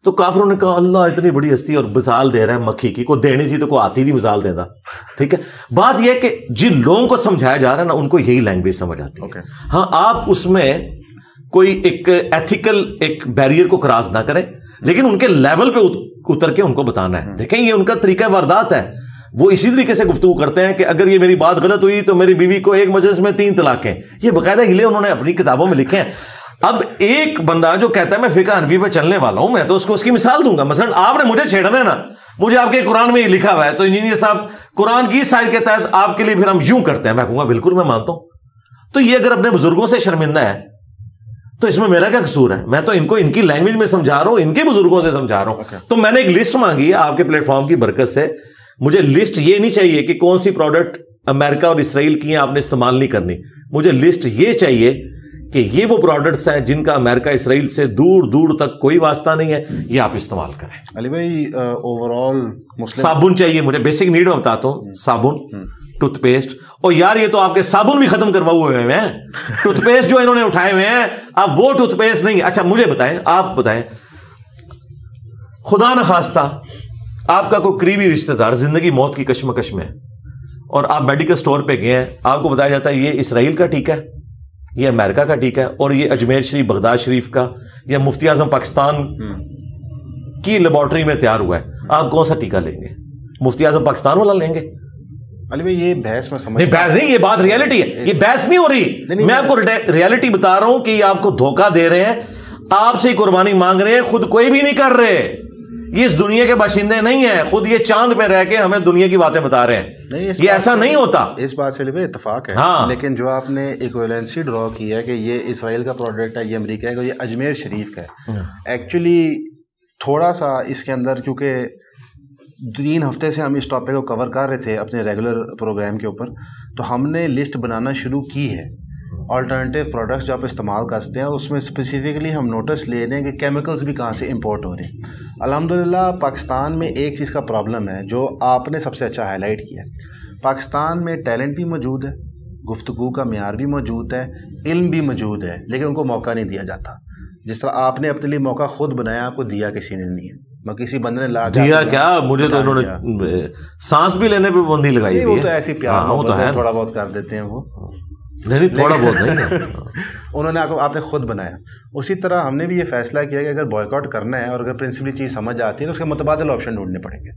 تو کافروں نے کہا اللہ اتنی بڑی ہستی اور مثال دے رہا ہے مکھی کی, کوئی دینی تھی تو کوئی آتی نہیں مثال دینا, ٹھیک ہے. بات یہ کہ جن لوگوں کو سمجھایا جا رہا ہے نا ان کو یہی لینگویج سمجھ آتی ہے. ہاں آپ اس میں کوئی ایک ایتھیکل ایک بیریئر کو کراس نہ کریں, لیکن ان کے لیول پہ اتر کے ان کو بتانا ہے. دیکھیں یہ ان کا طریقہ واردات ہے, وہ اسی طریقے سے گفتگو کرتے ہیں کہ اگر یہ میری بات غلط ہوئی تو میری بیوی کو ایک مجلس میں 3 طلاقیں. یہ باقاعدہ ہلے انہوں نے اپنی کتابوں میں لکھے ہیں. اب ایک بندہ جو کہتا ہے میں فقہ حنفی پہ چلنے والا ہوں, میں تو اس کو اس کی مثال دوں گا. مثلا آپ نے مجھے چھیڑنا ہے نا, مجھے آپ کے قرآن میں یہ لکھا ہوا ہے تو انجینئر صاحب قرآن کی سائز کے تحت آپ کے لیے پھر ہم یوں کرتے ہیں. میں کہوں گا بالکل میں مانتا ہوں. تو یہ اگر اپنے بزرگوں سے شرمندہ ہے تو اس میں میرا کیا قصور ہے؟ میں تو ان کو ان کی لینگویج میں سمجھا رہا ہوں, ان کے بزرگوں سے سمجھا رہا ہوں. تو میں نے ایک لسٹ مانگی ہے آپ کے پلیٹ فارم کی برکت سے. مجھے لسٹ یہ نہیں چاہیے کہ کون سی پروڈکٹ امریکہ اور اسرائیل کی ہیں آپ نے استعمال نہیں کرنی. مجھے لسٹ یہ چاہیے کہ یہ وہ پروڈکٹس ہیں جن کا امریکہ اسرائیل سے دور دور تک کوئی واسطہ نہیں ہے, یہ آپ استعمال کریں. علی بھائی اوور آل صابن چاہیے مجھے, بیسک نیڈ میں بتاتا ہوں. صابن, ٹوتھ پیسٹ، اور یار یہ تو آپ کے صابن بھی ختم کروا ہوئے ہیں ٹوتھ پیسٹ جو انہوں نے اٹھائے ہوئے ہیں، اب وہ ٹوتھ پیسٹ نہیں ہے۔ اچھا مجھے بتائیں، آپ بتائیں، خدا نخواستہ آپ کا کوئی قریبی رشتہ دار زندگی موت کی کشمکش میں ہے اور آپ میڈیکل سٹور پہ گئے ہیں، آپ کو بتایا جاتا ہے یہ اسرائیل کا ٹیکہ ہے، یہ امریکہ کا ٹیکہ ہے، اور یہ اجمیر شریف بغداد شریف کا یا مفتی اعظم پاکستان کی لیبارٹری میں تیار ہوا ہے، آپ کون سا ٹیکہ لیں گے؟ مفتی اعظم پاکستان والا لیں گے؟ علی بھائی یہ بحث میں سمجھ نہیں، بحث نہیں، یہ بات ریالٹی ہے، یہ بحث نہیں ہو رہی، میں آپ کو ریالٹی بتا رہا ہوں کہ یہ آپ کو دھوکہ دے رہے ہیں، آپ سے قربانی مانگ رہے ہیں، خود کوئی بھی نہیں کر رہے، یہ اس دنیا کے باشندے نہیں ہیں، خود یہ چاند میں رہ کے ہمیں دنیا کی باتیں بتا رہے ہیں، یہ ایسا نہیں ہوتا۔ اس بات سے بھی اتفاق ہے، لیکن جو آپ نے ایکویلنسی ڈرا کی ہے کہ یہ اسرائیل کا پروڈکٹ ہے، یہ امریکہ کا، یہ اجمیر شریف کا ہے، ایکچولی تھوڑا سا اس کے اندر، کیونکہ 3 ہفتے سے ہم اس ٹاپک کو کور کر رہے تھے اپنے ریگولر پروگرام کے اوپر، تو ہم نے لسٹ بنانا شروع کی ہے آلٹرنیٹیو پروڈکٹس جو آپ استعمال کر سکتے ہیں، اس میں اسپیسیفکلی ہم نوٹس لے رہے ہیں کہ کیمیکلز بھی کہاں سے امپورٹ ہو رہے ہیں۔ الحمدللہ پاکستان میں ایک چیز کا پرابلم ہے جو آپ نے سب سے اچھا ہائی لائٹ کیا ہے، پاکستان میں ٹیلنٹ بھی موجود ہے، گفتگو کا معیار بھی موجود ہے، علم بھی موجود ہے، لیکن ان کو موقع نہیں دیا جاتا۔ جس طرح آپ نے اپنے لیے موقع خود بنایا، آپ کو دیا کسی نے نہیں ہے، میں کسی بندے نے لا دیا کیا، مجھے تو انہوں نے سانس بھی لینے پہ پابندی لگائی، وہ تو ایسی پیار تھوڑا بہت کر دیتے ہیں، وہ نہیں تھوڑا بہت نہیں انہوں نے آپ نے خود بنایا۔ اسی طرح ہم نے بھی یہ فیصلہ کیا کہ اگر بوائیکاٹ کرنا ہے اور اگر پرنسپلی چیز سمجھ آتی ہے تو اس کے متبادل آپشن ڈھونڈنے پڑیں گے،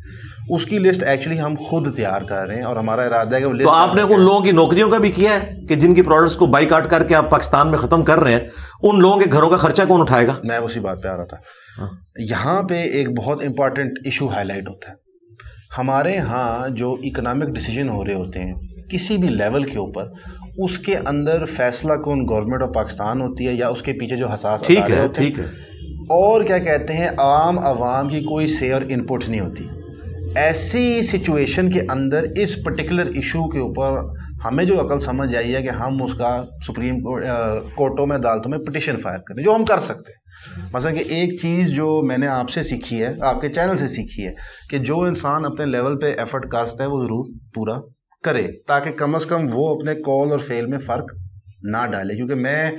اس کی لسٹ ایکچولی ہم خود تیار کر رہے ہیں، اور ہمارا ارادہ ہے کہ وہ لسٹ۔ تو آپ نے ان لوگوں کی نوکریوں کا بھی کیا ہے کہ جن کی پروڈکٹس کو بائیکاٹ کر کے آپ پاکستان میں ختم کر رہے ہیں، ان لوگوں کے گھروں کا خرچہ کون اٹھائے گا؟ میں اسی بات پہ آ رہا تھا، یہاں پہ ایک بہت امپورٹنٹ ایشو ہائی لائٹ ہوتا ہے۔ ہمارے ہاں جو اکنامک ڈیسیجن ہو رہے ہوتے ہیں کسی بھی لیول کے اوپر، اس کے اندر فیصلہ کون گورنمنٹ آف پاکستان ہوتی ہے یا اس کے پیچھے جو حساس ادارے ہوتے ہیں، اور کیا کہتے ہیں عوام کی کوئی سے اور ان پٹ نہیں ہوتی۔ ایسی سچویشن کے اندر اس پرٹیکولر ایشو کے اوپر ہمیں جو عقل سمجھ آئی ہے کہ ہم اس کا سپریم کورٹوں میں عدالتوں میں پٹیشن فائر کریں، جو ہم کر سکتے ہیں۔ مثلا کہ ایک چیز جو میں نے آپ سے سیکھی ہے، آپ کے چینل سے سیکھی ہے، کہ جو انسان اپنے لیول پہ ایفرٹ کرتا ہے وہ ضرور پورا کرے، تاکہ کم از کم وہ اپنے کال اور فیل میں فرق نہ ڈالے۔ کیونکہ میں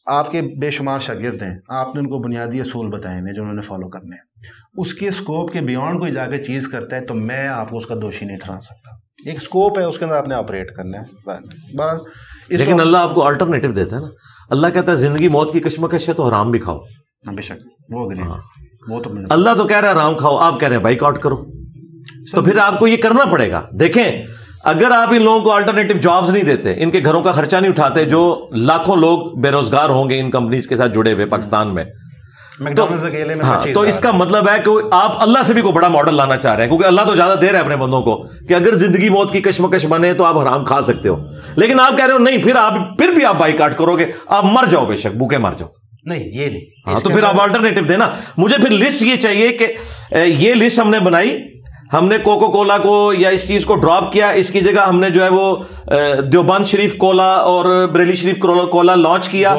آپ کے بے شمار شاگرد ہیں، آپ نے ان کو بنیادی اصول بتائے ہیں جو انہوں نے فالو کرنے ہیں، اس کے اسکوپ کے بیونڈ کوئی جا کے چیز کرتا ہے تو میں آپ کو اس کا دوشی نہیں ٹھہرا سکتا۔ ایک اسکوپ ہے، اس کے اندر آپ نے آپریٹ کرنا ہے۔ لیکن اللہ آپ کو الٹرنیٹو دیتا ہے نا، اللہ کہتا ہے زندگی موت کی کشمکش ہے تو حرام بھی کھاؤ۔ بے شک وہ تو اللہ تو کہہ رہا ہے حرام کھاؤ، آپ کہہ رہے ہیں بائیک آؤٹ کرو، تو پھر آپ کو یہ کرنا پڑے گا۔ دیکھیں اگر آپ ان لوگوں کو الٹرنیٹو جابز نہیں دیتے، ان کے گھروں کا خرچہ نہیں اٹھاتے، جو لاکھوں لوگ بے روزگار ہوں گے ان کمپنیز کے ساتھ جڑے ہوئے پاکستان میں، تو اس کا مطلب ہے کہ آپ اللہ سے بھی کوئی بڑا ماڈل لانا چاہ رہے ہیں، کیونکہ اللہ تو زیادہ دے رہا ہے اپنے بندوں کو کہ اگر زندگی موت کی کشمکش بنے تو آپ حرام کھا سکتے ہو، لیکن آپ کہہ رہے ہو نہیں، پھر بھی آپ بائیکاٹ کرو گے، آپ مر جاؤ، بے شک بھوکے مر جاؤ۔ نہیں یہ نہیں، ہاں تو پھر آپ الٹرنیٹو دینا۔ مجھے پھر لسٹ یہ چاہیے کہ یہ لسٹ ہم نے بنائی، ہم نے کوکو کولا کو یا اس چیز کو ڈراپ کیا، اس کی جگہ ہم نے جو ہے وہ دیوبند شریف کولا اور بریلی شریف کولا لانچ کیا۔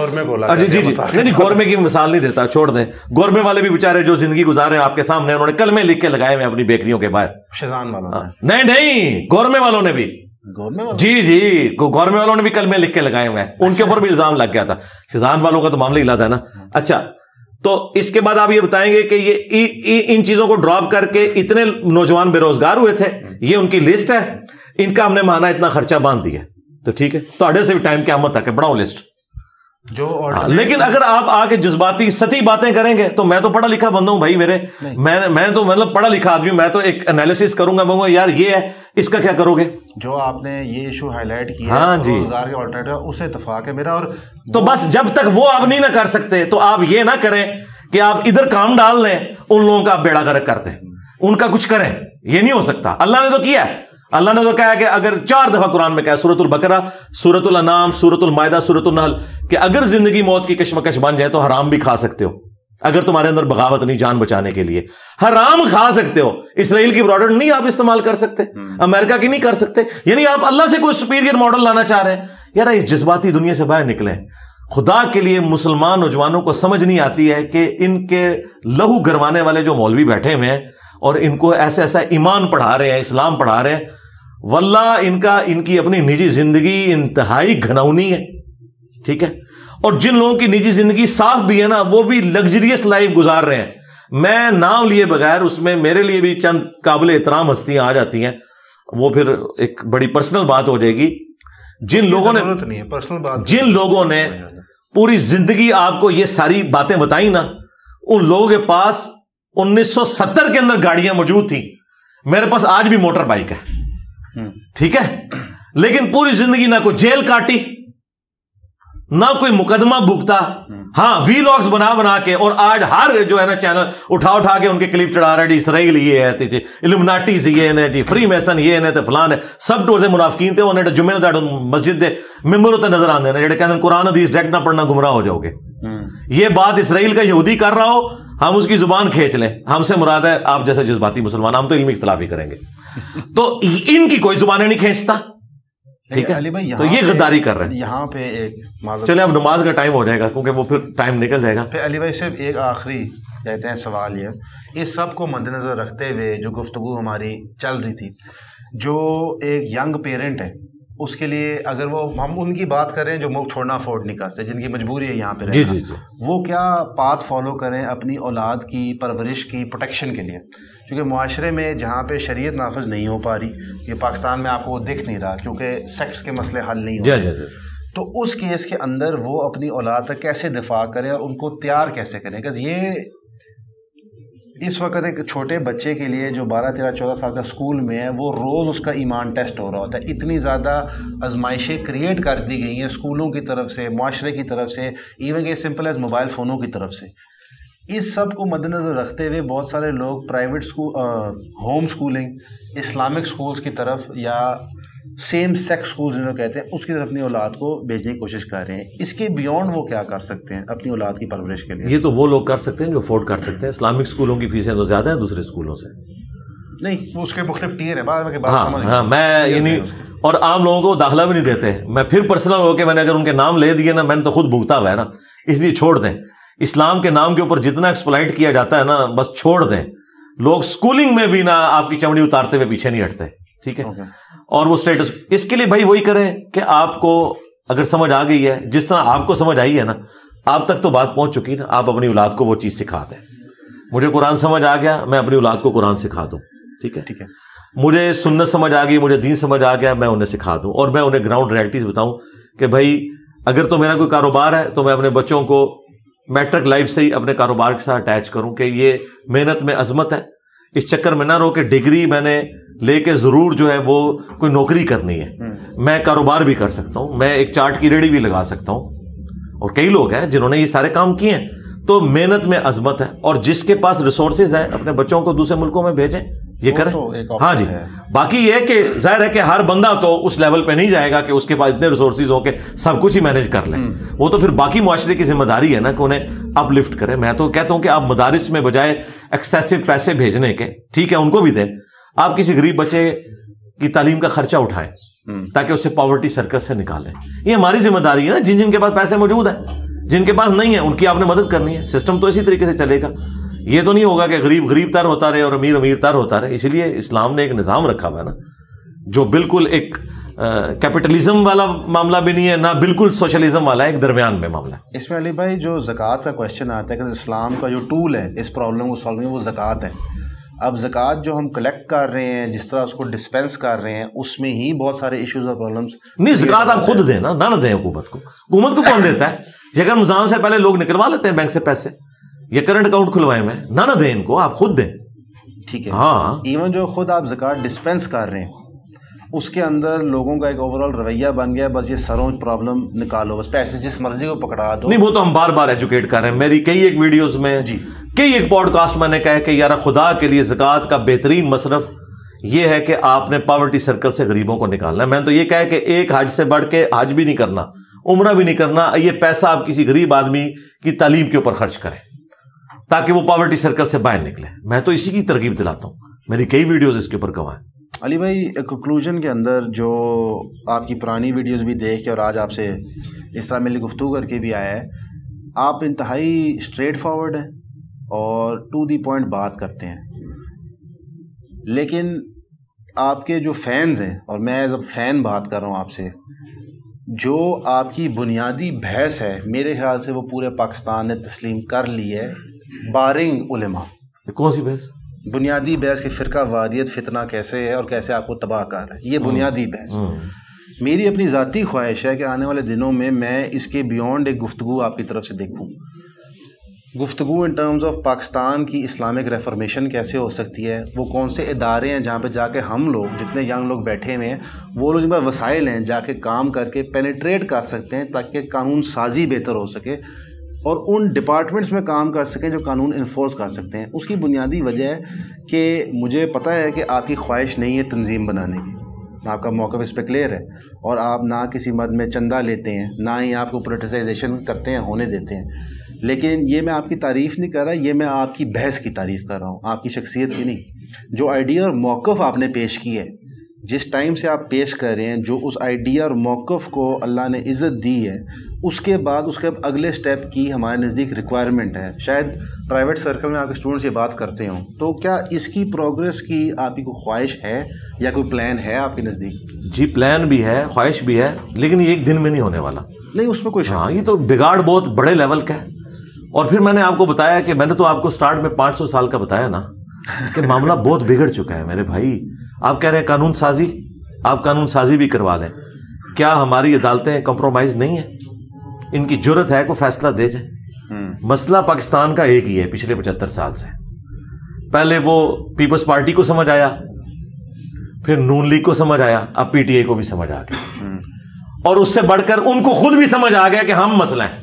جی جی جی، نہیں گورمے کی مثال نہیں دیتا، چھوڑ دیں، گورمے والے بھی بیچارے جو زندگی گزارے آپ کے سامنے، انہوں نے کلمے لکھ کے لگائے ہوئے اپنی بیکریوں کے باہر۔ شیزان والوں نہیں گورمے والوں نے بھی، جی جی گورمے والوں نے بھی کلمے لکھ کے لگائے ہوئے ہیں، ان کے اوپر بھی الزام لگ گیا تھا۔ شیزان والوں کا تو معاملہ ہی لاتا ہے نا۔ اچھا تو اس کے بعد آپ یہ بتائیں گے کہ یہ ان چیزوں کو ڈراپ کر کے اتنے نوجوان بے روزگار ہوئے تھے، یہ ان کی لسٹ ہے، ان کا ہم نے مانا اتنا خرچہ باندھ دیا، تو ٹھیک ہے، تو آڈے سے بھی ٹائم قیامت تک ہے، بڑھاؤ لسٹ جو۔ لیکن اگر آپ آ کے جذباتی سطحی باتیں کریں گے تو میں تو پڑھا لکھا بندہ ہوں بھائی، میں تو مطلب پڑھا لکھا آدمی، میں تو ایک انالیسس کروں گا، یار یہ ہے، اس کا کیا کرو گے؟ جو آپ نے یہ ایشو ہائی لائٹ کیا روزگار کے آلٹرنیٹو، اس سے اتفاق ہے میرا۔ اور تو بس جب تک وہ آپ نہیں نہ کر سکتے تو آپ یہ نہ کریں کہ آپ ادھر کام ڈال لیں، ان لوگوں کا آپ بیڑا غرق کرتے ہیں، ان کا کچھ کریں، یہ نہیں ہو سکتا۔ اللہ نے تو کیا ہے، اللہ نے تو کہا کہ اگر 4 دفعہ قرآن میں کہا، سورۃ البقرہ، سورۃ الانعام، سورۃ المائدہ، سورۃ النحل، کہ اگر زندگی موت کی کشمکش بن جائے تو حرام بھی کھا سکتے ہو، اگر تمہارے اندر بغاوت نہیں، جان بچانے کے لیے حرام کھا سکتے ہو۔ اسرائیل کی پروڈکٹ نہیں آپ استعمال کر سکتے، امریکہ کی نہیں کر سکتے، یعنی آپ اللہ سے کوئی سپیریئر ماڈل لانا چاہ رہے ہیں۔ یار اس جذباتی دنیا سے باہر نکلیں، خدا کے لیے مسلمان نوجوانوں کو سمجھ نہیں آتی ہے کہ ان کے لہو گروانے والے جو مولوی بیٹھے ہوئے ہیں اور ان کو ایسا ایسا ایمان پڑھا رہے ہیں، اسلام پڑھا رہے ہیں، واللہ ان کی اپنی نجی زندگی انتہائی گھناؤنی ہے، ٹھیک ہے، اور جن لوگوں کی نجی زندگی صاف بھی ہے نا وہ بھی لگژریس لائف گزار رہے ہیں. میں نام لیے بغیر اس میں میرے لیے بھی چند قابل احترام ہستیاں آ جاتی ہیں، وہ پھر ایک بڑی پرسنل بات ہو جائے گی. جن لوگوں نے پوری زندگی آپ کو یہ ساری باتیں بتائیں نا، ان لوگوں کے پاس 1970 کے اندر گاڑیاں موجود تھیں. میرے پاس آج بھی موٹر بائک ہے، ٹھیک ہے، لیکن پوری زندگی نہ کوئی جیل کاٹی، نہ کوئی مقدمہ بھگتا. ہاں وی لاگز بنا کے، اور آج ہر جو ہے نا چینل اٹھا کے ان کے کلپ چڑھا رہا ہے. جی اسرائیل یہ ہے جی، الومناٹیز یہ ہے جی، فری میسن یہ ہے فلان ہے، سب ٹور سے منافقین تھے. انہیں جمعے داڑ مسجد دے ممبر تے نظر آندے نے جڑے کہندے قرآن حدیث ڈائریکٹ نہ پڑھنا گمراہ ہو جاؤ گے. یہ بات اسرائیل کا یہودی کر رہا ہو، ہم اس کی زبان کھینچ لیں، ہم سے مراد ہے آپ جیسے جذباتی مسلمان، ہم تو علمی اختلاف ہی کریں گے. تو ان کی کوئی زبانیں نہیں کھینچتا، ٹھیک ہے، تو یہ غداری کر رہے ہیں. یہاں پہ ایک چلے اب نماز کا ٹائم ہو جائے گا کیونکہ وہ پھر ٹائم نکل جائے گا. پھر علی بھائی صرف ایک آخری کہتے ہیں سوال یہ، اس سب کو مد نظر رکھتے ہوئے جو گفتگو ہماری چل رہی تھی، جو ایک ینگ پیرنٹ ہے اس کے لیے اگر وہ ہم ان کی بات کریں جو ملک چھوڑنا افورڈ نہیں کرتے، جن کی مجبوری ہے یہاں پہ رہنا، جی وہ کیا پاتھ فالو کریں اپنی اولاد کی پرورش کی پروٹیکشن کے لیے؟ کیونکہ معاشرے میں جہاں پہ شریعت نافذ نہیں ہو پا رہی، یہ پاکستان میں آپ کو وہ دکھ نہیں رہا کیونکہ سیکس کے مسئلے حل نہیں ہو رہے، تو اس کیس کے اندر وہ اپنی اولاد کا کیسے دفاع کریں اور ان کو تیار کیسے کریں؟ کہ یہ اس وقت ایک چھوٹے بچے کے لیے جو 12 13 14 سال کا اسکول میں ہے، وہ روز اس کا ایمان ٹیسٹ ہو رہا ہوتا ہے. اتنی زیادہ آزمائشیں کریٹ کر دی گئی ہیں اسکولوں کی طرف سے، معاشرے کی طرف سے، ایون کہ سمپل ایز موبائل فونوں کی طرف سے. اس سب کو مد نظر رکھتے ہوئے بہت سارے لوگ private school, home schooling, Islamic schools کی طرف یا سیم سیکس اسکولز جو کہتے ہیں اس کی طرف اپنی اولاد کو بھیجنے کی کوشش کر رہے ہیں. اس کے بیونڈ وہ کیا کر سکتے ہیں اپنی اولاد کی پرورش کے لیے؟ یہ تو وہ لوگ کر سکتے ہیں جو افورڈ کر سکتے ہیں. اسلامک اسکولوں کی فیسیں تو زیادہ ہیں دوسرے اسکولوں سے. نہیں، اس کے مختلف ٹیر ہیں. ہاں میں یعنی اور عام لوگوں کو داخلہ بھی نہیں دیتے. میں پھر پرسنل ہو کے میں نے اگر ان کے نام لے دیے نا، میں نے تو خود بھگتا ہوا ہے نا، اس لیے چھوڑ دیں. اسلام کے نام کے اوپر جتنا ایکسپلائٹ کیا جاتا ہے نا، بس چھوڑ دیں. لوگ اسکولنگ میں بھی نا آپ کی چمڑی اتارتے ہوئے پیچھے نہیں ہٹتے، ٹھیک ہے. اور وہ اسٹیٹس اس کے لیے بھائی وہی کریں کہ آپ کو اگر سمجھ آ گئی ہے، جس طرح آپ کو سمجھ آئی ہے نا، آپ تک تو بات پہنچ چکی نا، آپ اپنی اولاد کو وہ چیز سکھا دیں. مجھے قرآن سمجھ آ گیا، میں اپنی اولاد کو قرآن سکھا دوں، ٹھیک ہے. مجھے سنت سمجھ آ گئی، مجھے دین سمجھ آ گیا، میں انہیں سکھا دوں. اور میں انہیں گراؤنڈ ریئلٹیز بتاؤں کہ بھائی اگر تو میرا کوئی کاروبار ہے تو میں اپنے بچوں کو میٹرک لائف سے ہی اپنے کاروبار کے ساتھ اٹیچ کروں کہ یہ محنت میں عظمت ہے. اس چکر میں نہ رہو کہ ڈگری میں نے لے کے ضرور جو ہے وہ کوئی نوکری کرنی ہے. میں کاروبار بھی کر سکتا ہوں، میں ایک چاٹ کی ریڑھی بھی لگا سکتا ہوں، اور کئی لوگ ہیں جنہوں نے یہ سارے کام کیے ہیں. تو محنت میں عظمت ہے، اور جس کے پاس ریسورسز ہیں اپنے بچوں کو دوسرے ملکوں میں بھیجیں، یہ کریں. ہاں جی. باقی یہ کہ ظاہر ہے کہ ہر بندہ تو اس لیول پہ نہیں جائے گا کہ اس کے پاس اتنے ریسورسز ہوں کہ سب کچھ ہی مینیج کر لیں. وہ تو پھر باقی معاشرے کی ذمہ داری ہے نا کہ انہیں اپ لفٹ کریں. میں تو کہتا ہوں کہ آپ مدارس میں بجائے ایکسیسو پیسے بھیجنے کے، ٹھیک ہے ان کو بھی دیں، آپ کسی غریب بچے کی تعلیم کا خرچہ اٹھائیں تاکہ اسے پاورٹی سرکل سے نکالیں. یہ ہماری ذمہ داری ہے نا. جن کے پاس پیسے موجود ہیں، جن کے پاس نہیں ہے، ان کی آپ نے مدد کرنی ہے. سسٹم تو اسی طریقے سے چلے گا. یہ تو نہیں ہوگا کہ غریب غریب تر ہوتا رہے اور امیر امیر تر ہوتا رہے. اسی لیے اسلام نے ایک نظام رکھا ہوا ہے نا، جو بالکل ایک کیپٹلزم والا معاملہ بھی نہیں ہے، نہ بالکل سوشلزم والا ہے، ایک درمیان میں معاملہ ہے. اس میں علی بھائی جو زکوٰۃ کا کوشچن آتا ہے کہ اسلام کا جو ٹول ہے اس پرابلم کو سالو کرنے، وہ زکوٰۃ ہے. اب زکوٰۃ جو ہم کلیکٹ کر رہے ہیں، جس طرح اس کو ڈسپینس کر رہے ہیں، اس میں ہی بہت سارے ایشوز اور پرابلمس. نہیں، زکوٰۃ آپ خود دیں نا، نہ دیں حکومت کو. حکومت کو کون دیتا ہے؟ اگر رمضان سے پہلے لوگ نکلوا لیتے ہیں بینک سے پیسے، یا کرنٹ اکاؤنٹ کھلوائے میں، نہ دیں ان کو، آپ خود دیں. ٹھیک ہے. ہاں، ایون جو خود آپ زکوٰۃ ڈسپینس کر رہے ہیں اس کے اندر لوگوں کا ایک اوور آل رویہ بن گیا بس یہ سروں پرابلم نکالو، بس پیسے جس مرضی کو پکڑا دو. نہیں، وہ تو ہم بار بار ایجوکیٹ کر رہے ہیں. میری کئی ایک ویڈیوز میں، کئی ایک پوڈ کاسٹ میں نے کہا کہ یار خدا کے لیے زکوٰۃ کا بہترین مصرف یہ ہے کہ آپ نے پاورٹی سرکل سے غریبوں کو نکالنا ہے. میں نے تو یہ کہا کہ ایک حج سے بڑھ کے حج بھی نہیں کرنا، عمرہ بھی نہیں کرنا. یہ پیسہ آپ کسی غریب آدمی کی تعلیم کے اوپر خرچ کریں تاکہ وہ پاورٹی سرکل سے باہر نکلے. میں تو اسی کی ترغیب دلاتا ہوں. میری کئی ویڈیوز اس کے اوپر گواہ ہیں. علی بھائی کنکلوژن کے اندر جو آپ کی پرانی ویڈیوز بھی دیکھ کے اور آج آپ سے اس طرح مل گفتگو کر کے بھی آیا ہے، آپ انتہائی اسٹریٹ فارورڈ ہیں اور ٹو دی پوائنٹ بات کرتے ہیں، لیکن آپ کے جو فینز ہیں، اور میں ایز اے فین بات کر رہا ہوں آپ سے، جو آپ کی بنیادی بحث ہے میرے خیال سے وہ پورے پاکستان نے تسلیم کر لی ہے بارنگ علماء۔ کون سی بحث؟ بنیادی بحث کہ فرقہ واریت فتنہ کیسے ہے اور کیسے آپ کو تباہ کر رہا ہے، یہ بنیادی بحث۔ میری اپنی ذاتی خواہش ہے کہ آنے والے دنوں میں اس کے بیونڈ ایک گفتگو آپ کی طرف سے دیکھوں، گفتگو ان ٹرمز آف پاکستان کی اسلامک ریفارمیشن کیسے ہو سکتی ہے، وہ کون سے ادارے ہیں جہاں پہ جا کے ہم لوگ جتنے ینگ لوگ بیٹھے ہوئے ہیں وہ لوگ جن پر وسائل ہیں جا کے کام کر کے پینیٹریٹ کر سکتے ہیں تاکہ قانون سازی بہتر ہو سکے اور ان ڈپارٹمنٹس میں کام کر سکیں جو قانون انفورس کر سکتے ہیں۔ اس کی بنیادی وجہ ہے کہ مجھے پتہ ہے کہ آپ کی خواہش نہیں ہے تنظیم بنانے کی، آپ کا موقف اس پہ کلیئر ہے، اور آپ نہ کسی مد میں چندہ لیتے ہیں نہ ہی آپ کو پولیٹیسائزیشن کرتے ہیں، ہونے دیتے ہیں، لیکن یہ میں آپ کی تعریف نہیں کر رہا، یہ میں آپ کی بحث کی تعریف کر رہا ہوں، آپ کی شخصیت کی نہیں۔ جو آئیڈیا اور موقف آپ نے پیش کی ہے، جس ٹائم سے آپ پیش کر رہے ہیں، جو اس آئیڈیا اور موقف کو اللہ نے عزت دی ہے، اس کے بعد اس کے اگلے سٹیپ کی ہمارے نزدیک ریکوائرمنٹ ہے۔ شاید پرائیویٹ سرکل میں آپ کے اسٹوڈنٹس یہ بات کرتے ہوں، تو کیا اس کی پروگریس کی آپ کی کوئی خواہش ہے یا کوئی پلان ہے آپ کے نزدیک؟ جی پلان بھی ہے، خواہش بھی ہے، لیکن یہ ایک دن میں نہیں ہونے والا۔ نہیں، اس میں کوئی ہاں، یہ تو بگاڑ بہت بڑے لیول کا ہے۔ اور پھر میں نے آپ کو بتایا کہ میں نے تو آپ کو سٹارٹ میں 500 سال کا بتایا نا کہ معاملہ بہت بگڑ چکا ہے میرے بھائی۔ آپ کہہ رہے ہیں قانون سازی، آپ قانون سازی بھی کروا لیں، کیا ہماری عدالتیں کمپرومائز نہیں ہیں؟ ان کی جرت ہے کوئی فیصلہ دے جائے؟ مسئلہ پاکستان کا ایک ہی ہے پچھلے 75 سال سے۔ پہلے وہ پیپلز پارٹی کو سمجھ آیا، پھر نون لیگ کو سمجھ آیا، اب پی ٹی اے کو بھی سمجھ آ گیا، اور اس سے بڑھ کر ان کو خود بھی سمجھ آ گیا کہ ہم مسئلہ ہیں،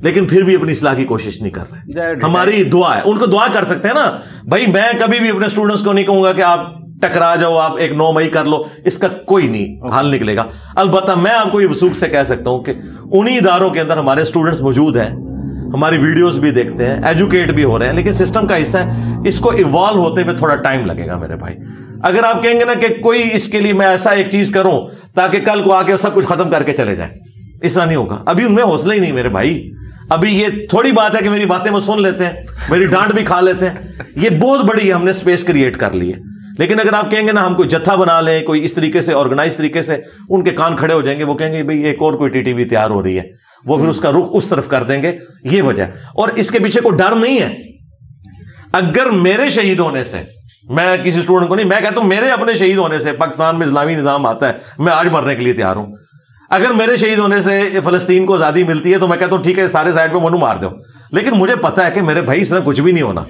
لیکن پھر بھی اپنی اصلاح کی کوشش نہیں کر رہے۔ ہماری دعا ہے، ان کو دعا کر سکتے ہیں نا بھائی، میں کبھی بھی اپنے اسٹوڈنٹس کو نہیں کہوں گا کہ آپ ٹکرا جاؤ، آپ ایک 9 مئی کر لو، اس کا کوئی نہیں حل نکلے گا۔ البتہ میں آپ کو یہ وثوق سے کہہ سکتا ہوں کہ انہی اداروں کے اندر ہمارے اسٹوڈنٹس موجود ہیں، ہماری ویڈیوز بھی دیکھتے ہیں، ایجوکیٹ بھی ہو رہے ہیں، لیکن سسٹم کا حصہ ہے، اس کو ایوالو ہوتے ہوئے تھوڑا ٹائم لگے گا میرے بھائی۔ اگر آپ کہیں گے نا کہ کوئی اس کے لیے میں ایسا ایک چیز کروں تاکہ کل کو آ کے سب کچھ ختم کر کے چلے جائیں، اس طرح نہیں ہوگا۔ ابھی ان میں حوصلہ ہی نہیں میرے بھائی، ابھی یہ تھوڑی بات ہے کہ میری باتیں وہ سن لیتے ہیں، میری ڈانٹ بھی کھا لیتے ہیں، یہ بہت بڑی ہم نے اسپیس کریٹ کر لی ہے۔ لیکن اگر آپ کہیں گے نا ہم کوئی جتھا بنا لیں، کوئی اس طریقے سے آرگنائز طریقے سے، ان کے کان کھڑے ہو جائیں گے، وہ کہیں گے بھئی ایک اور کوئی ٹی ٹی وی تیار ہو رہی ہے، وہ پھر اس کا رخ اس طرف کر دیں گے، یہ وجہ ہے۔ اور اس کے پیچھے کوئی ڈر نہیں ہے۔ اگر میرے شہید ہونے سے، میں کسی اسٹوڈنٹ کو نہیں، میں کہتا ہوں میرے اپنے شہید ہونے سے پاکستان میں اسلامی نظام آتا ہے، میں آج مرنے کے لیے تیار ہوں۔ اگر میرے شہید ہونے سے فلسطین کو آزادی ملتی ہے تو میں کہتا ہوں ٹھیک ہے، سارے سائڈ پہ منو مار دو، لیکن مجھے پتا ہے کہ میرے بھائی اس طرح کچھ بھی نہیں ہونا،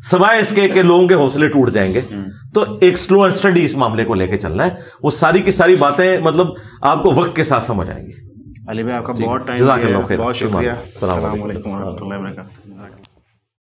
سوائے اس کے کہ لوگوں کے حوصلے ٹوٹ جائیں گے۔ تو ایک سلو اینڈ اسٹڈی اس معاملے کو لے کے چلنا ہے، وہ ساری کی ساری باتیں مطلب آپ کو وقت کے ساتھ سمجھ آئیں گی۔ علی بھائی آپ کا بہت ٹائم، جزاک اللہ خیر، بہت شکریہ، السلام علیکم و رحمۃ اللہ وبرکاتہ۔